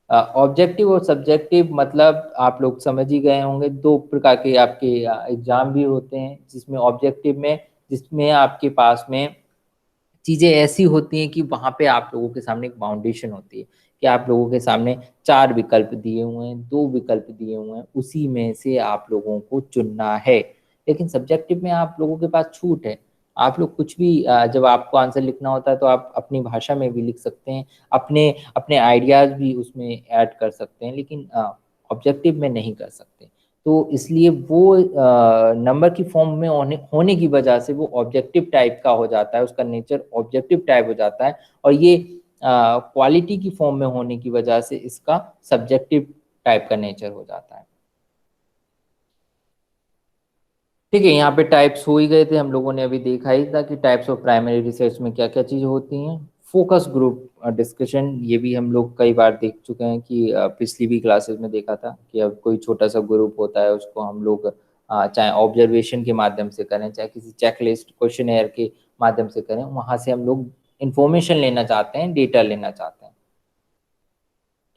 ऑब्जेक्टिव और सब्जेक्टिव मतलब आप लोग समझ ही गए होंगे, दो प्रकार के आपके एग्जाम भी होते हैं, जिसमें ऑब्जेक्टिव में, जिसमें आपके पास में चीज़ें ऐसी होती हैं कि वहाँ पे आप लोगों के सामने एक बाउंडेशन होती है, कि आप लोगों के सामने 4 विकल्प दिए हुए हैं, 2 विकल्प दिए हुए हैं, उसी में से आप लोगों को चुनना है। लेकिन सब्जेक्टिव में आप लोगों के पास छूट है, आप लोग कुछ भी जब आपको आंसर लिखना होता है तो आप अपनी भाषा में भी लिख सकते हैं, अपने अपने आइडियाज भी उसमें ऐड कर सकते हैं, लेकिन ऑब्जेक्टिव में नहीं कर सकते। तो इसलिए वो नंबर की फॉर्म में होने की वजह से वो ऑब्जेक्टिव टाइप का हो जाता है, उसका नेचर ऑब्जेक्टिव टाइप हो जाता है। और ये क्वालिटी की फॉर्म में होने की वजह से इसका सब्जेक्टिव टाइप का नेचर हो जाता है। ठीक है, यहाँ पे टाइप्स हो ही गए थे, हम लोगों ने अभी देखा ही था कि टाइप्स ऑफ प्राइमरी रिसर्च में क्या क्या चीज़ें होती हैं। फोकस ग्रुप डिस्कशन, ये भी हम लोग कई बार देख चुके हैं कि पिछली भी क्लासेस में देखा था कि अब कोई छोटा सा ग्रुप होता है, उसको हम लोग चाहे ऑब्जर्वेशन के माध्यम से करें, चाहे किसी चेकलिस्ट क्वेश्चनेयर के माध्यम से करें, वहाँ से हम लोग इंफॉर्मेशन लेना चाहते हैं, डेटा लेना चाहते हैं।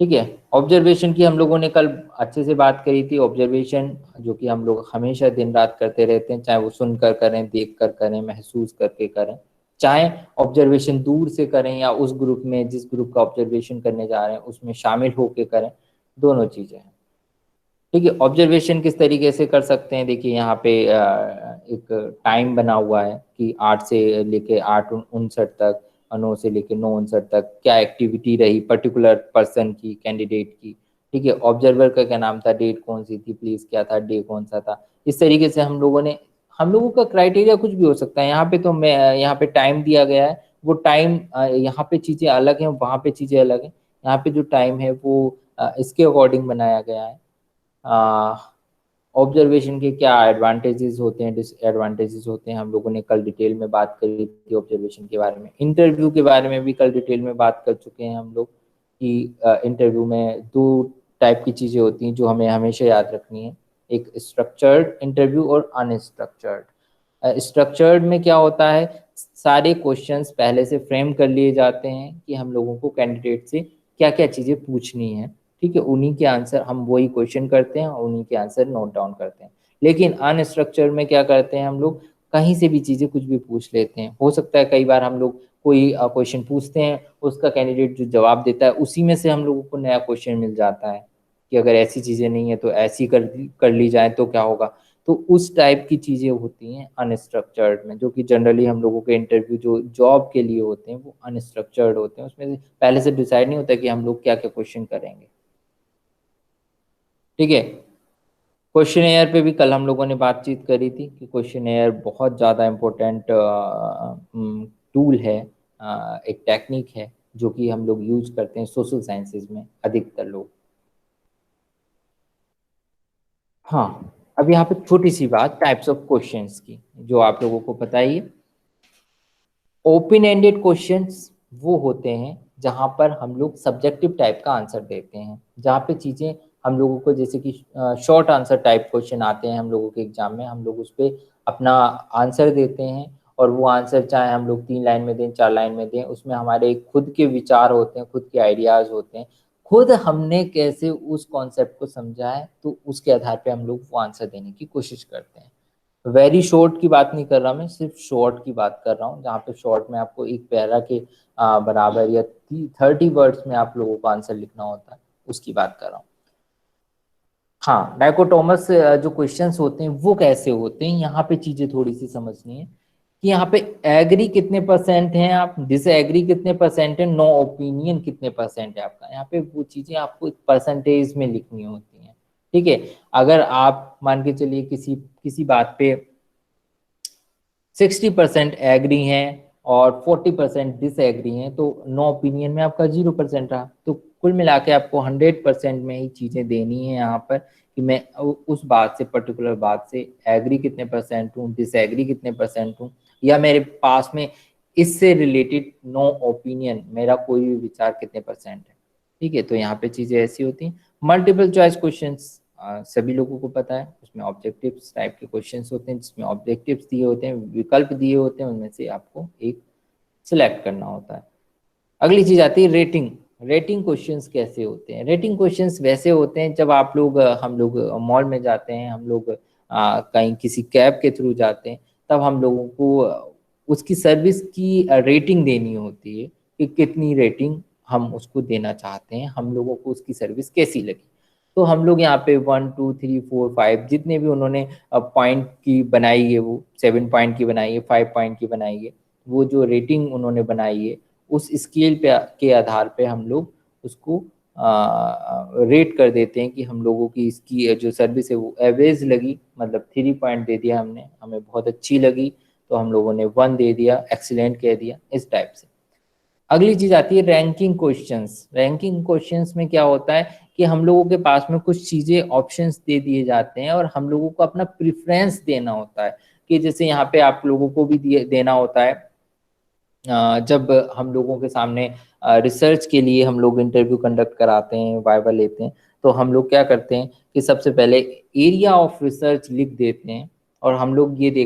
ठीक है, ऑब्जर्वेशन की हम लोगों ने कल अच्छे से बात करी थी। ऑब्जर्वेशन जो कि हम लोग हमेशा दिन रात करते रहते हैं, चाहे वो सुनकर करें, देख कर करें, महसूस करके करें। चाहे ऑब्जर्वेशन दूर से करें या उस ग्रुप में जिस ग्रुप का ऑब्जर्वेशन करने जा रहे हैं उसमें शामिल होके करें, दोनों चीजें हैं। ठीक है, ऑब्जर्वेशन किस तरीके से कर सकते हैं, देखिए यहाँ पे एक टाइम बना हुआ है कि 8 से लेके 8:59 तक, 9 से लेके 9:59 तक क्या एक्टिविटी रही पर्टिकुलर पर्सन की, कैंडिडेट की। ठीक है, ऑब्जर्वर का क्या नाम था, डेट कौन सी थी, प्लेस क्या था, डे कौन सा था। इस तरीके से हम लोगों का क्राइटेरिया कुछ भी हो सकता है। यहाँ पे तो मैं यहाँ पे टाइम दिया गया है, वो टाइम यहाँ पे चीजें अलग हैं, वहाँ पे चीजें अलग हैं। यहाँ पे जो टाइम है वो इसके अकॉर्डिंग बनाया गया है। ऑब्जर्वेशन के क्या एडवांटेजेस होते हैं, डिसएडवांटेजेस होते हैं, हम लोगों ने कल डिटेल में बात करी थी ऑब्जर्वेशन के बारे में। इंटरव्यू के बारे में भी कल डिटेल में बात कर चुके हैं हम लोग कि इंटरव्यू में 2 टाइप की चीज़ें होती हैं जो हमें हमेशा याद रखनी है, एक स्ट्रक्चर्ड इंटरव्यू और अनस्ट्रक्चर्ड। स्ट्रक्चर्ड में क्या होता है, सारे क्वेश्चंस पहले से फ्रेम कर लिए जाते हैं कि हम लोगों को कैंडिडेट से क्या क्या चीज़ें पूछनी है। ठीक है, उन्हीं के आंसर हम वही क्वेश्चन करते हैं और उन्हीं के आंसर नोट डाउन करते हैं। लेकिन अनस्ट्रक्चर्ड में क्या करते हैं, हम लोग कहीं से भी चीज़ें कुछ भी पूछ लेते हैं। हो सकता है कई बार हम लोग कोई क्वेश्चन पूछते हैं, उसका कैंडिडेट जो जवाब देता है उसी में से हम लोगों को नया क्वेश्चन मिल जाता है कि अगर ऐसी चीज़ें नहीं है तो ऐसी कर ली जाए तो क्या होगा। तो उस टाइप की चीज़ें होती हैं अनस्ट्रक्चर्ड में, जो कि जनरली हम लोगों के इंटरव्यू जो जॉब के लिए होते हैं वो अनस्ट्रक्चर्ड होते हैं। उसमें पहले से डिसाइड नहीं होता कि हम लोग क्या क्या क्वेश्चन करेंगे। ठीक है, क्वेश्चनेयर पे भी कल हम लोगों ने बातचीत करी थी कि क्वेश्चनेयर बहुत ज़्यादा इम्पोर्टेंट टूल है, एक टेक्निक है जो कि हम लोग यूज करते हैं सोशल साइंसेज में अधिकतर लोग। हाँ, अब यहाँ पे छोटी सी बात टाइप्स ऑफ क्वेश्चंस की जो आप लोगों को पता ही है। ओपन एंडेड क्वेश्चंस वो होते हैं जहाँ पर हम लोग सब्जेक्टिव टाइप का आंसर देते हैं, जहाँ पे चीज़ें हम लोगों को जैसे कि शॉर्ट आंसर टाइप क्वेश्चन आते हैं हम लोगों के एग्जाम में, हम लोग उस पर अपना आंसर देते हैं और वो आंसर चाहे हम लोग 3 लाइन में दें 4 लाइन में दें, उसमें हमारे खुद के विचार होते हैं, खुद के आइडियाज़ होते हैं, खुद हमने कैसे उस कॉन्सेप्ट को समझा है तो उसके आधार पे हम लोग वो आंसर देने की कोशिश करते हैं। वेरी शॉर्ट की बात नहीं कर रहा मैं, सिर्फ शॉर्ट की बात कर रहा हूँ, जहाँ पे शॉर्ट में आपको एक पैरा के बराबर या 30 वर्ड्स में आप लोगों को आंसर लिखना होता है, उसकी बात कर रहा हूँ। हाँ, डाइकोटोमस जो क्वेश्चंस होते हैं वो कैसे होते हैं, यहाँ पे चीजें थोड़ी सी समझनी है कि यहाँ पे एग्री कितने % हैं आप, डिसएग्री कितने % है, नो ओपिनियन कितने % है आपका। यहाँ पे वो चीजें आपको एक परसेंटेज में लिखनी होती हैं। ठीक है, अगर आप मान के चलिए किसी बात पे 60% एग्री हैं और 40% डिसएग्री हैं तो नो ओपिनियन में आपका 0% रहा। तो कुल मिला के आपको 100% में ही चीजें देनी है यहाँ पर कि मैं उस बात से, पर्टिकुलर बात से एग्री कितने % हूँ, डिसएग्री कितने % हूँ, या मेरे पास में इससे रिलेटेड नो ओपिनियन, मेरा कोई भी विचार कितने % है। ठीक है, तो यहाँ पे चीजें ऐसी होती हैं। मल्टीपल चॉइस क्वेश्चंस सभी लोगों को पता है, उसमें ऑब्जेक्टिव्स टाइप के क्वेश्चंस होते हैं जिसमें ऑब्जेक्टिव्स दिए होते हैं, विकल्प दिए होते हैं, उनमें से आपको एक सिलेक्ट करना होता है। अगली चीज आती है रेटिंग। रेटिंग क्वेश्चंस कैसे होते हैं, रेटिंग क्वेश्चंस वैसे होते हैं जब आप लोग हम लोग मॉल में जाते हैं, हम लोग कहीं किसी कैब के थ्रू जाते हैं, तब हम लोगों को उसकी सर्विस की रेटिंग देनी होती है कि कितनी रेटिंग हम उसको देना चाहते हैं, हम लोगों को उसकी सर्विस कैसी लगी। तो हम लोग यहाँ पे 1 2 3 4 5 जितने भी उन्होंने पॉइंट की बनाई है, वो 7 पॉइंट की बनाई है, 5 पॉइंट की बनाई है, वो जो रेटिंग उन्होंने बनाई है उस स्केल पे के आधार पे हम लोग उसको रेट कर देते हैं कि हम लोगों की इसकी जो सर्विस है वो एवरेज लगी, मतलब 3 पॉइंट दे दिया हमने, हमें बहुत अच्छी लगी तो हम लोगों ने 1 दे दिया, एक्सीलेंट कह दिया, इस टाइप से। अगली चीज आती है रैंकिंग क्वेश्चंस। रैंकिंग क्वेश्चंस में क्या होता है कि हम लोगों के पास में कुछ चीजें ऑप्शंस दे दिए जाते हैं और हम लोगों को अपना प्रेफरेंस देना होता है कि जैसे यहाँ पे आप लोगों को भी देना होता है जब हम लोगों के सामने रिसर्च के लिए हम लोग इंटरव्यू कंडक्ट कराते हैं, वाइवा लेते हैं, तो हम लोग क्या करते हैं कि सबसे पहले एरिया ऑफ रिसर्च लिख देते हैं और हम लोग ये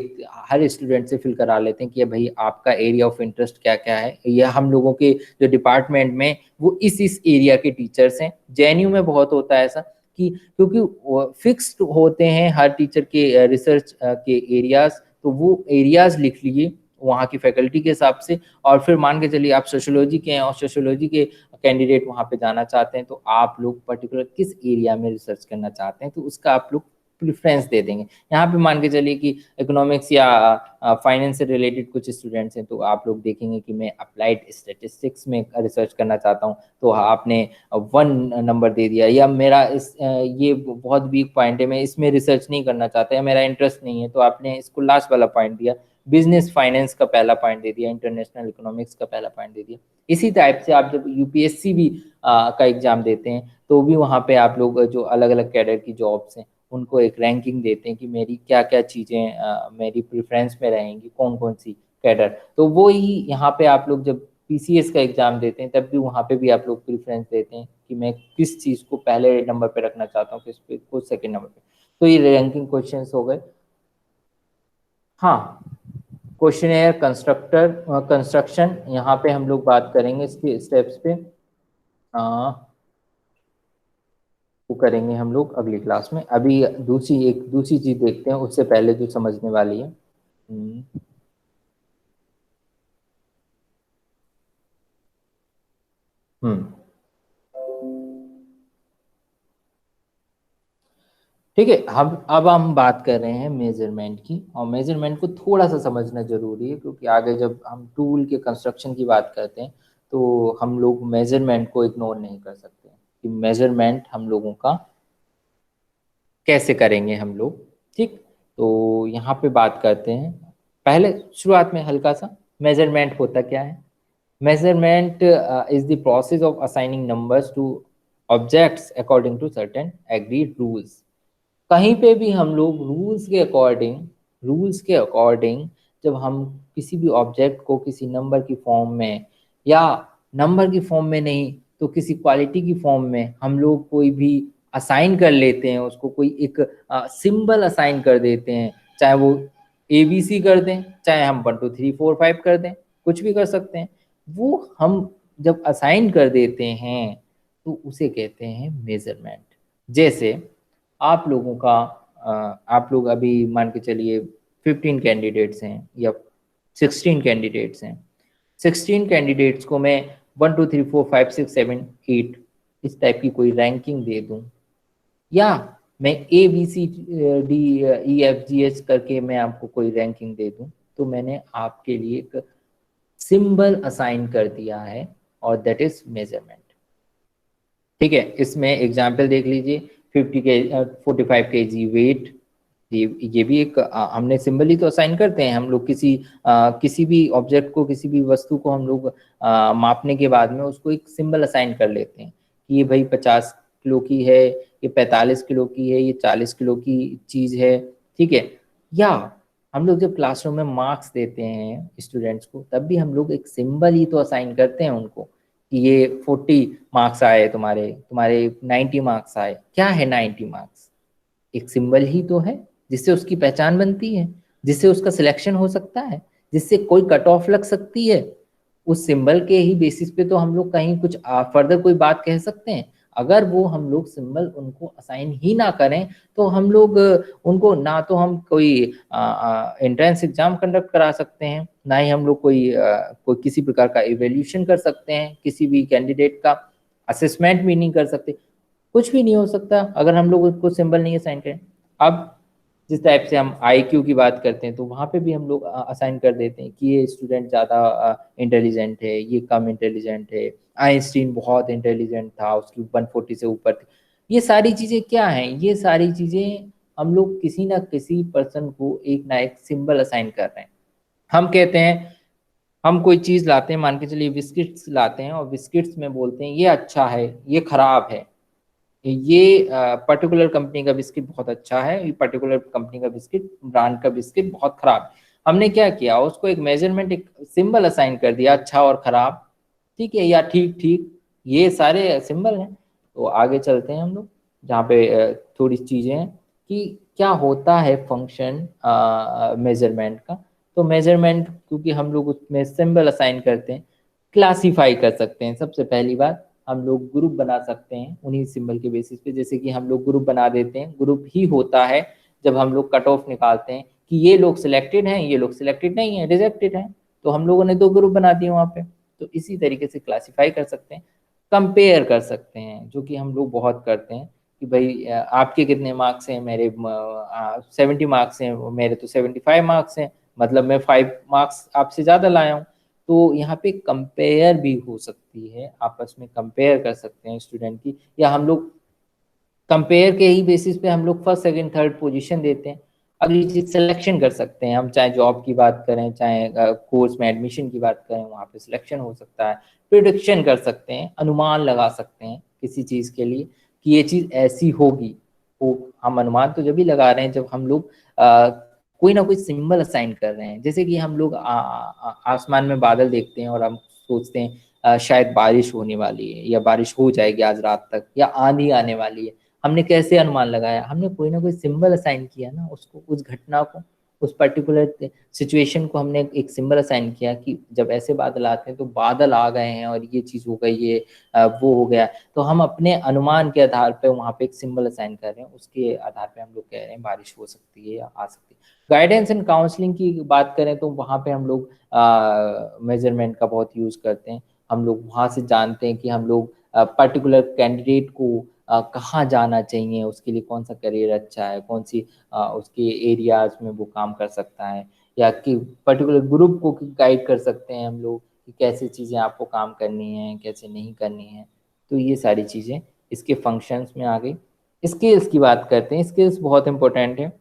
हर स्टूडेंट से फिल करा लेते हैं कि भाई आपका एरिया ऑफ इंटरेस्ट क्या क्या है। या हम लोगों के जो डिपार्टमेंट में वो इस एरिया के टीचर्स हैं। जेएनयू में बहुत होता है ऐसा कि क्योंकि फिक्स्ड होते हैं हर टीचर के रिसर्च के एरियाज, तो वो एरियाज लिख लिए, वहाँ की फैकल्टी के हिसाब से, और फिर मान के चलिए आप सोशियोलॉजी के हैं और सोशियोलॉजी के कैंडिडेट वहाँ पे जाना चाहते हैं, तो आप लोग पर्टिकुलर किस एरिया में रिसर्च करना चाहते हैं तो उसका आप लोग प्रेफरेंस दे देंगे। यहाँ पे मान के चलिए कि इकोनॉमिक्स या फाइनेंस से रिलेटेड कुछ स्टूडेंट्स हैं, तो आप लोग देखेंगे कि मैं अप्लाइड स्टैटिस्टिक्स में रिसर्च करना चाहता हूँ, तो आपने 1 नंबर दे दिया, या मेरा ये बहुत वीक पॉइंट है, मैं इसमें रिसर्च नहीं करना चाहता या मेरा इंटरेस्ट नहीं है, तो आपने इसको लास्ट वाला पॉइंट दिया। बिजनेस फाइनेंस का पहला पॉइंट दे दिया, इंटरनेशनल इकोनॉमिक्स का पहला पॉइंट दे दिया। इसी टाइप से आप जब यूपीएससी भी का एग्जाम देते हैं तो भी वहाँ पे आप लोग जो अलग अलग कैडर की जॉब्स हैं उनको एक रैंकिंग देते हैं कि मेरी क्या क्या चीज़ें मेरी प्रेफरेंस में रहेंगी, कौन कौन सी कैडर। तो वो ही यहाँ पे आप लोग जब पीसीएस का एग्जाम देते हैं तब भी वहाँ पे भी आप लोग प्रेफरेंस देते हैं कि मैं किस चीज़ को पहले नंबर पे रखना चाहता हूँ, किस पे को सेकेंड नंबर पे। तो ये रैंकिंग क्वेश्चंस हो गए। हाँ, क्वेश्चनेयर कंस्ट्रक्शन, यहाँ पे हम लोग बात करेंगे इसके स्टेप्स पे, वो करेंगे हम लोग अगली क्लास में। अभी दूसरी चीज देखते हैं उससे पहले जो समझने वाली है। ठीक है, अब हम बात कर रहे हैं मेजरमेंट की, और मेजरमेंट को थोड़ा सा समझना जरूरी है क्योंकि आगे जब हम टूल के कंस्ट्रक्शन की बात करते हैं तो हम लोग मेजरमेंट को इग्नोर नहीं कर सकते कि मेजरमेंट हम लोगों का कैसे करेंगे हम लोग। ठीक, तो यहाँ पे बात करते हैं। पहले शुरुआत में हल्का सा, मेजरमेंट होता क्या है? Measurement is the process of assigning numbers to objects according to certain agreed rules. कहीं पे भी हम लोग रूल्स के अकॉर्डिंग जब हम किसी भी ऑब्जेक्ट को किसी नंबर की फॉर्म में, या नंबर की फॉर्म में नहीं तो किसी क्वालिटी की फॉर्म में हम लोग कोई भी असाइन कर लेते हैं, उसको कोई एक सिंबल असाइन कर देते हैं, चाहे वो ABC कर दें, चाहे हम 1 2 3 4 5 कर दें, कुछ भी कर सकते हैं। वो हम जब असाइन कर देते हैं तो उसे कहते हैं मेजरमेंट। जैसे आप लोगों का आप लोग अभी मान के चलिए 15 कैंडिडेट्स हैं या 16 कैंडिडेट्स हैं। 16 कैंडिडेट्स को मैं 1 2 3 4 5 6 7 8 इस टाइप की कोई रैंकिंग दे दूं, या मैं ABCDEFGH करके मैं आपको कोई रैंकिंग दे दूं, तो मैंने आपके लिए एक सिंबल असाइन कर दिया है और दैट इज मेजरमेंट। ठीक है, इसमें एग्जाम्पल देख लीजिए, 45 kg वेट, ये भी एक हमने सिंबल ही तो असाइन करते हैं हम लोग। किसी भी ऑब्जेक्ट को, किसी भी वस्तु को हम लोग मापने के बाद में उसको एक सिंबल असाइन कर लेते हैं कि ये भाई 50 किलो की है, ये 45 किलो की है, ये 40 किलो की चीज़ है। ठीक है, या हम लोग जब क्लासरूम में मार्क्स देते हैं स्टूडेंट्स को तब भी हम लोग एक सिंबल ही तो असाइन करते हैं उनको कि ये 40 मार्क्स आए, तुम्हारे 90 मार्क्स आए। क्या है 90 मार्क्स? एक सिंबल ही तो है जिससे उसकी पहचान बनती है, जिससे उसका सिलेक्शन हो सकता है, जिससे कोई कट ऑफ लग सकती है। उस सिंबल के ही बेसिस पे तो हम लोग कहीं कुछ फर्दर कोई बात कह सकते हैं। अगर वो हम लोग सिंबल उनको असाइन ही ना करें तो हम लोग उनको ना तो हम कोई एंट्रेंस एग्जाम कंडक्ट करा सकते हैं, ना ही हम लोग कोई किसी प्रकार का इवैल्यूएशन कर सकते हैं, किसी भी कैंडिडेट का असेसमेंट भी नहीं कर सकते, कुछ भी नहीं हो सकता अगर हम लोग उसको सिंबल नहीं असाइन करें। अब जिस टाइप से हम IQ की बात करते हैं तो वहाँ पे भी हम लोग असाइन कर देते हैं कि ये स्टूडेंट ज़्यादा इंटेलिजेंट है, ये कम इंटेलिजेंट है। आइंस्टीन बहुत इंटेलिजेंट था, उसकी 140 से ऊपर थी। ये सारी चीज़ें क्या हैं? ये सारी चीज़ें हम लोग किसी ना किसी पर्सन को एक ना एक सिंबल असाइन कर रहे हैं। हम कहते हैं, हम कोई चीज़ लाते हैं, मान के चलिए बिस्किट्स लाते हैं और बिस्किट्स में बोलते हैं ये अच्छा है, ये खराब है, ये पर्टिकुलर कंपनी का बिस्किट बहुत अच्छा है, ये पर्टिकुलर कंपनी का बिस्किट, ब्रांड का बिस्किट बहुत खराब है। हमने क्या किया, उसको एक मेजरमेंट, एक सिंबल असाइन कर दिया, अच्छा और खराब, ठीक है, या ठीक ठीक, ये सारे सिंबल हैं। तो आगे चलते हैं हम लोग जहाँ पे थोड़ी चीज़ें हैं कि क्या होता है फंक्शन मेजरमेंट का। तो मेजरमेंट क्योंकि हम लोग उसमें सिंबल असाइन करते हैं, क्लासीफाई कर सकते हैं। सबसे पहली बात, हम लोग ग्रुप बना सकते हैं उन्हीं सिंबल के बेसिस पे। जैसे कि हम लोग ग्रुप बना देते हैं, ग्रुप ही होता है जब हम लोग कट ऑफ निकालते हैं कि ये लोग सिलेक्टेड हैं, ये लोग सिलेक्टेड नहीं है, रिजेक्टेड हैं, तो हम लोगों ने 2 ग्रुप बना दिए वहाँ पे। तो इसी तरीके से क्लासीफाई कर सकते हैं, कंपेयर कर सकते हैं, जो कि हम लोग बहुत करते हैं कि भाई आपके कितने मार्क्स हैं, मेरे 70 मार्क्स हैं, मेरे तो 75 मार्क्स हैं, मतलब मैं 5 मार्क्स आपसे ज़्यादा लाया हूँ। तो यहाँ पे कंपेयर भी हो सकती है, आपस में कंपेयर कर सकते हैं स्टूडेंट की, या हम लोग कंपेयर के ही बेसिस पे हम लोग फर्स्ट सेकंड थर्ड पोजीशन देते हैं। अगली चीज सिलेक्शन कर सकते हैं हम, चाहे जॉब की बात करें, चाहे कोर्स में एडमिशन की बात करें, वहाँ पे सिलेक्शन हो सकता है। प्रिडिक्शन कर सकते हैं, अनुमान लगा सकते हैं किसी चीज के लिए कि ये चीज ऐसी होगी। वो हम अनुमान तो जब भी लगा रहे हैं जब हम लोग कोई ना कोई सिंबल असाइन कर रहे हैं। जैसे कि हम लोग आसमान में बादल देखते हैं और हम सोचते हैं शायद बारिश होने वाली है, या बारिश हो जाएगी आज रात तक, या आंधी आने वाली है। हमने कैसे अनुमान लगाया? हमने कोई ना कोई सिंबल असाइन किया ना उसको, उस घटना को, उस पर्टिकुलर सिचुएशन को हमने एक सिंबल असाइन किया कि जब ऐसे बादल आते हैं तो बादल आ गए हैं और ये चीज हो गई, ये वो हो गया। तो हम अपने अनुमान के आधार पे वहाँ पे एक सिंबल असाइन कर रहे हैं, उसके आधार पे हम लोग कह रहे हैं बारिश हो सकती है या आ सकती है। गाइडेंस एंड काउंसलिंग की बात करें तो वहाँ पे हम लोग मेजरमेंट का बहुत यूज करते हैं। हम लोग वहाँ से जानते हैं कि हम लोग पर्टिकुलर कैंडिडेट को कहाँ जाना चाहिए, उसके लिए कौन सा करियर अच्छा है, कौन सी उसके एरियाज में वो काम कर सकता है, या कि पर्टिकुलर ग्रुप को गाइड कर सकते हैं हम लोग कि कैसे चीज़ें आपको काम करनी है, कैसे नहीं करनी है। तो ये सारी चीज़ें इसके फंक्शंस में आ गई। स्किल्स की बात करते हैं, स्किल्स बहुत इंपॉर्टेंट है।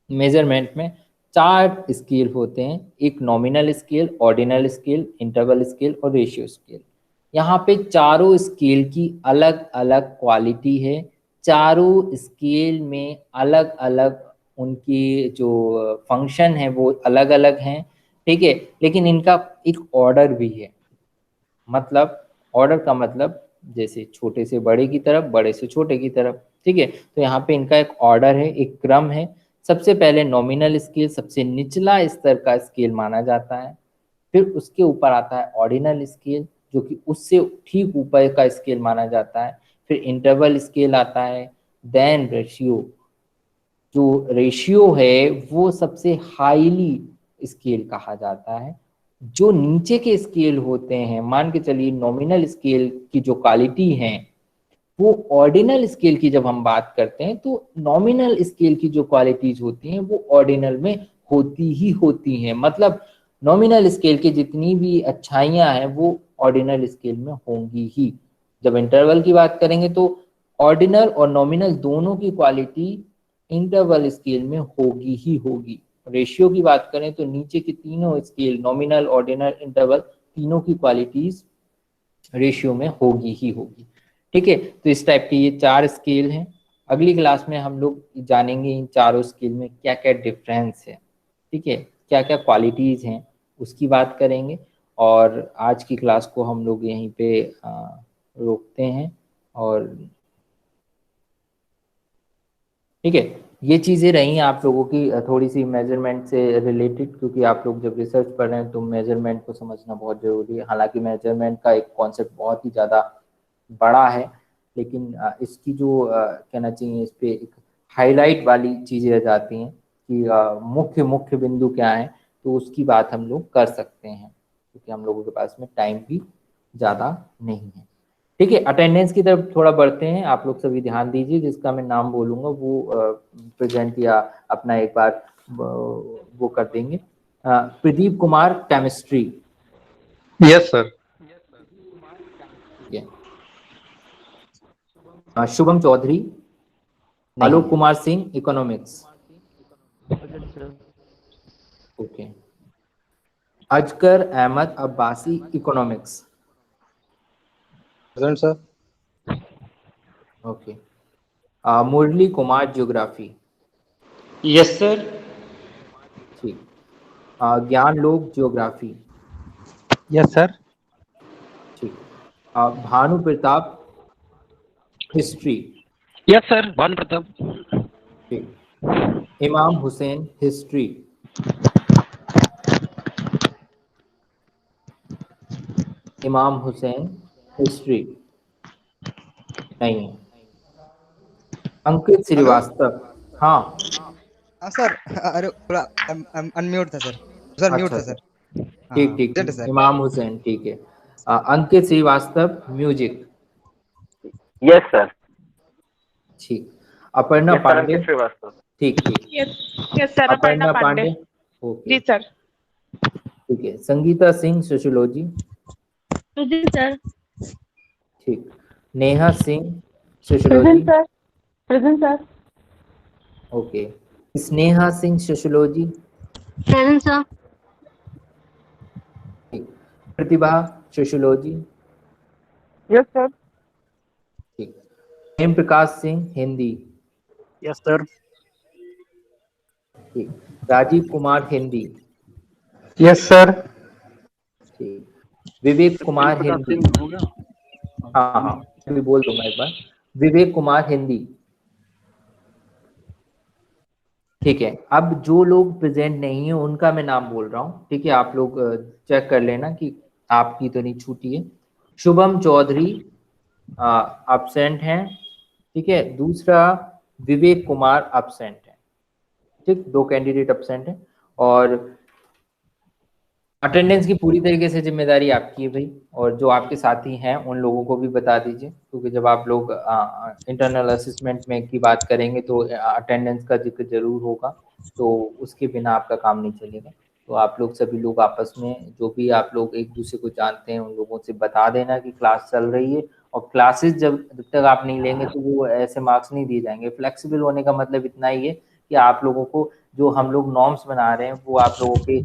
मेजरमेंट में 4 स्केल होते हैं, एक nominal scale, ordinal scale, interval scale और रेशियो स्केल। यहाँ पे चारों स्केल की अलग अलग क्वालिटी है, चारों स्केल में अलग अलग उनकी जो फंक्शन है वो अलग अलग हैं, ठीक है। लेकिन इनका एक ऑर्डर भी है, मतलब ऑर्डर का मतलब जैसे छोटे से बड़े की तरफ, बड़े से छोटे की तरफ, ठीक है। तो यहाँ पे इनका एक ऑर्डर है, एक क्रम है। सबसे पहले नॉमिनल स्केल सबसे निचला स्तर का स्केल माना जाता है, फिर उसके ऊपर आता है ऑर्डिनल स्केल जो कि उससे ठीक ऊपर का स्केल माना जाता है, फिर इंटरवल स्केल आता है, देन रेशियो। जो रेशियो है वो सबसे हाईली स्केल कहा जाता है। जो नीचे के स्केल होते हैं, मान के चलिए नॉमिनल स्केल की जो क्वालिटी है वो ऑर्डिनल स्केल की जब हम बात करते हैं तो नॉमिनल स्केल की जो क्वालिटीज होती हैं वो ऑर्डिनल में होती ही होती हैं। मतलब नॉमिनल स्केल की जितनी भी अच्छाइयां हैं वो ऑर्डिनल स्केल में होंगी ही। जब इंटरवल की बात करेंगे तो ऑर्डिनल और नॉमिनल दोनों की क्वालिटी इंटरवल स्केल में होगी ही होगी। रेशियो की बात करें तो नीचे के तीनों स्केल, नॉमिनल, ऑर्डिनल, इंटरवल, तीनों की क्वालिटीज रेशियो में होगी ही होगी, ठीक है। तो इस टाइप के ये 4 स्केल हैं। अगली क्लास में हम लोग जानेंगे इन चारों स्केल में क्या क्या डिफरेंस है, ठीक है, क्या क्या क्वालिटीज हैं उसकी बात करेंगे। और आज की क्लास को हम लोग यहीं पे रोकते हैं। और ठीक है, ये चीज़ें रही आप लोगों की थोड़ी सी मेजरमेंट से रिलेटेड, क्योंकि आप लोग जब रिसर्च पढ़ रहे हैं तो मेजरमेंट को समझना बहुत ज़रूरी है। हालांकि मेजरमेंट का एक कॉन्सेप्ट बहुत ही ज़्यादा बड़ा है, लेकिन इसकी जो कहना चाहिए इस पे एक हाईलाइट वाली चीज़ें रह जाती हैं कि मुख्य मुख्य बिंदु क्या है, तो उसकी बात हम लोग कर सकते हैं क्योंकि हम लोगों के पास में टाइम भी ज़्यादा नहीं है, ठीक है। अटेंडेंस की तरफ थोड़ा बढ़ते हैं, आप लोग सभी ध्यान दीजिए। जिसका मैं नाम बोलूँगा वो प्रेजेंट या अपना एक बार वो कर देंगे। Pradeep Kumar, chemistry. Yes sir. Shubham Chaudhary, Alok Kumar Singh, economics. Okay. Ajkar Ahmad Abbasi, economics. Present sir. Okay. Murali Kumar, geography. Yes sir. ठीक। Gyan Lok, geography. Yes sir. ठीक। Bhanu Pratap, history. Yes sir, Bhanu Pratap. ठीक। इमाम हुसैन, हिस्ट्री। इमाम हुसैन, हिस्ट्री नहीं है। अंकित श्रीवास्तव, हाँ हाँ सर, अरे पूरा अनम्यूट था सर, सर म्यूट था अच्छा, सर। ठीक ठीक जट ठीक। सर। इमाम हुसैन, ठीक है। Ankit Srivastava, music. Yes sir. ठीक। Aparna yes sir, Pandey. अंकित श्रीवास्तव। ठीक ठीक। Yes yes sir, Aparna Aparna Pandey. Pandey, okay जी सर। ठीक है। संगीता सिंह, सोशियोलॉजी। जी सर। ठीक। Neha Singh, sociology. Present sir. Present sir. Okay. Sneha Singh, sociology. Present sir. ठीक। प्रतिभा, सोशियोलॉजी। Yes sir. ठीक। प्रेम प्रकाश सिंह, हिंदी। Yes sir. ठीक। राजीव कुमार, हिंदी। Yes sir. ठीक। विवेक प्रेम कुमार, प्रकाश हिंदी। सिंह हो गया। हाँ हाँ, अभी बोल दूंगा एक बार। विवेक कुमार, हिंदी। ठीक है। अब जो लोग प्रेजेंट नहीं है उनका मैं नाम बोल रहा हूँ, ठीक है। आप लोग चेक कर लेना कि आपकी तो नहीं छूटी है। शुभम चौधरी अब्सेंट हैं, ठीक है। दूसरा विवेक कुमार अब्सेंट है, ठीक। 2 कैंडिडेट अब्सेंट हैं। और अटेंडेंस की पूरी तरीके से जिम्मेदारी आपकी है भाई। और जो आपके साथी हैं उन लोगों को भी बता दीजिए, क्योंकि जब आप लोग इंटरनल असेसमेंट में की बात करेंगे तो अटेंडेंस का जिक्र जरूर होगा, तो उसके बिना आपका काम नहीं चलेगा। तो आप लोग सभी लोग आपस में जो भी आप लोग एक दूसरे को जानते हैं उन लोगों से बता देना कि क्लास चल रही है। और क्लासेस जब तक आप नहीं लेंगे तो वो ऐसे मार्क्स नहीं दिए जाएंगे। फ्लेक्सिबल होने का मतलब इतना ही है कि आप लोगों को जो हम लोग नॉर्म्स बना रहे हैं वो आप लोगों के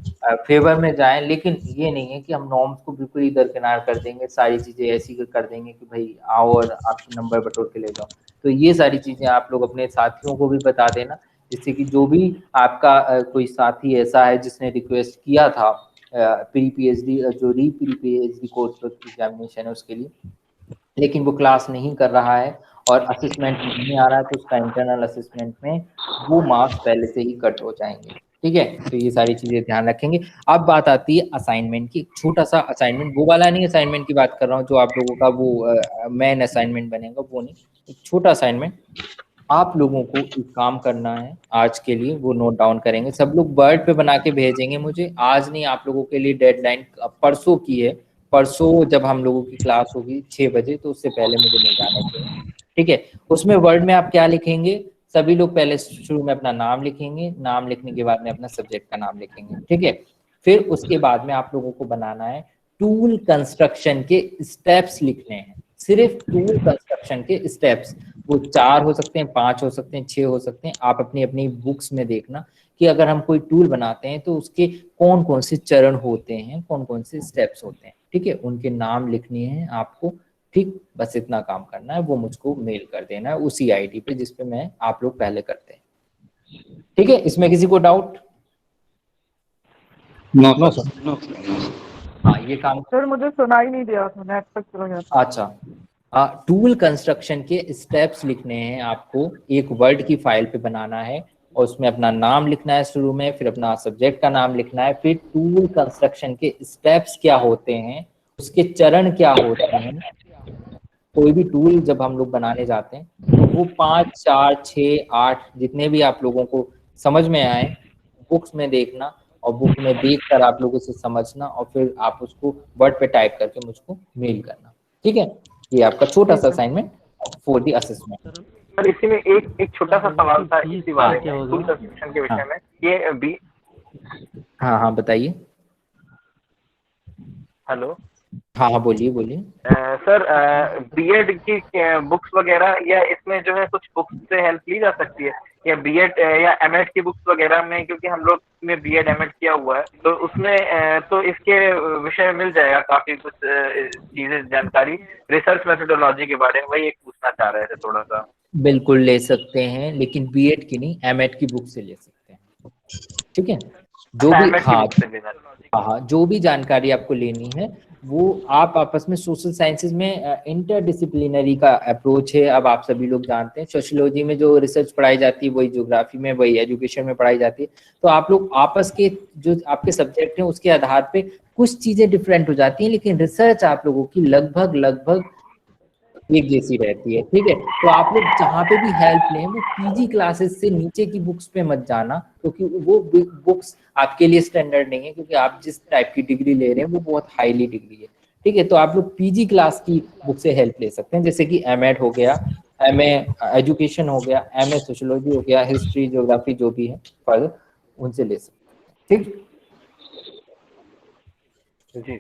फेवर में जाएं, लेकिन ये नहीं है कि हम नॉर्म्स को बिल्कुल ही दरकिनार कर देंगे, सारी चीजें ऐसी कर देंगे कि भाई आओ और आप नंबर बटोर के ले जाओ। तो ये सारी चीजें आप लोग अपने साथियों को भी बता देना, जिससे कि जो भी आपका कोई साथी ऐसा है जिसने रिक्वेस्ट किया था प्री पीएचडी जो री प्री पीएचडी कोर्स एग्जामिनेशन है उसके लिए, लेकिन वो क्लास नहीं कर रहा है और असेसमेंट नहीं आ रहा है, तो उसका इंटरनल असेसमेंट में वो मार्क्स पहले से ही कट हो जाएंगे, ठीक है। तो ये सारी चीजें ध्यान रखेंगे। अब बात आती है असाइनमेंट की। छोटा सा असाइनमेंट, वो वाला नहीं असाइनमेंट की बात कर रहा हूँ जो आप लोगों का वो मेन असाइनमेंट बनेगा, वो नहीं, एक छोटा असाइनमेंट। आप लोगों को एक काम करना है आज के लिए, वो नोट डाउन करेंगे सब लोग, वर्ड पे बना के भेजेंगे मुझे। आज नहीं, आप लोगों के लिए डेडलाइन परसों की है। परसों जब हम लोगों की क्लास होगी 6 बजे, तो उससे पहले मुझे मिल जाना चाहिए, ठीक है। उसमें वर्ड में आप क्या लिखेंगे, सभी लोग पहले शुरू में अपना नाम लिखेंगे, नाम लिखने के बाद में अपना सब्जेक्ट का नाम लिखेंगे, ठीक है। फिर उसके बाद में आप लोगों को बनाना है टूल कंस्ट्रक्शन के स्टेप्स लिखने हैं, सिर्फ टूल कंस्ट्रक्शन के स्टेप्स। वो 4 हो सकते हैं, 5 हो सकते हैं, 6 हो सकते हैं। आप अपनी अपनी बुक्स में देखना कि अगर हम कोई टूल बनाते हैं तो उसके कौन कौन से चरण होते हैं, कौन कौन से स्टेप्स होते हैं, ठीक है। उनके नाम लिखने हैं आपको, ठीक। बस इतना काम करना है, वो मुझको मेल कर देना है उसी आईडी पे जिसपे मैं आप लोग पहले करते हैं, ठीक है। इसमें किसी को डाउट? No sir. हाँ, ये काम सर मुझे सुनाई नहीं दिया था, नेट तक चला गया था। अच्छा, टूल कंस्ट्रक्शन के स्टेप्स लिखने हैं आपको, एक वर्ड की फाइल पे बनाना है और उसमें अपना नाम लिखना है शुरू में, फिर अपना सब्जेक्ट का नाम लिखना है, फिर टूल कंस्ट्रक्शन के स्टेप्स क्या होते हैं, उसके चरण क्या होते हैं। कोई भी टूल जब हम लोग बनाने जाते हैं तो वो 5, 4, 6, 8 जितने भी आप लोगों को समझ में आए, बुक्स में देखना और बुक में देख कर आप लोगों से समझना और फिर आप उसको वर्ड पे टाइप करके मुझको मेल करना, ठीक है। ये आपका छोटा सा assignment for the assessment. Sir इसी में एक छोटा सा सवाल था इसी बारे में, टूल कंस्ट्रक्शन के विषय में। ये बी हाँ बताइए। हेलो। हाँ बोलिए बोलिए। सर बीएड की बुक्स वगैरह या इसमें जो है कुछ बुक्स से हेल्प ली जा सकती है, या बीएड या एमएड की बुक्स वगैरह में, क्योंकि हम लोग ने बीएड एमएड किया हुआ है तो उसमें तो इसके विषय में मिल जाएगा काफी कुछ चीजें, जानकारी रिसर्च मेथोडोलॉजी के बारे में, वही एक पूछना चाह रहे थे थोड़ा सा। बिल्कुल ले सकते हैं, लेकिन बीएड की नहीं, एमएड की बुक से ले सकते हैं, ठीक है। जो भी हाँ जो भी जानकारी आपको लेनी है वो आप आपस में, सोशल साइंसेज में इंटरडिसिप्लिनरी का अप्रोच है। अब आप सभी लोग जानते हैं सोशियोलॉजी में जो रिसर्च पढ़ाई जाती है वही ज्योग्राफी में, वही एजुकेशन में पढ़ाई जाती है। तो आप लोग आपस के जो आपके सब्जेक्ट हैं उसके आधार पे कुछ चीजें डिफरेंट हो जाती हैं, लेकिन रिसर्च आप लोगों की लगभग एक जैसी रहती है, ठीक है। तो आप लोग जहाँ पे भी हेल्प लें वो पीजी क्लासेस से नीचे की बुक्स पे मत जाना, क्योंकि वो बुक्स आपके लिए स्टैंडर्ड नहीं है, क्योंकि आप जिस टाइप की डिग्री ले रहे हैं वो बहुत हाईली डिग्री है, ठीक है। तो आप लोग पीजी क्लास की बुक से हेल्प ले सकते हैं, जैसे कि एमएड हो गया, एमए एजुकेशन हो गया, एमए सोशियोलॉजी हो गया, हिस्ट्री ज्योग्राफी जो भी है फर्दर उनसे ले सकते हैं, ठीक। जी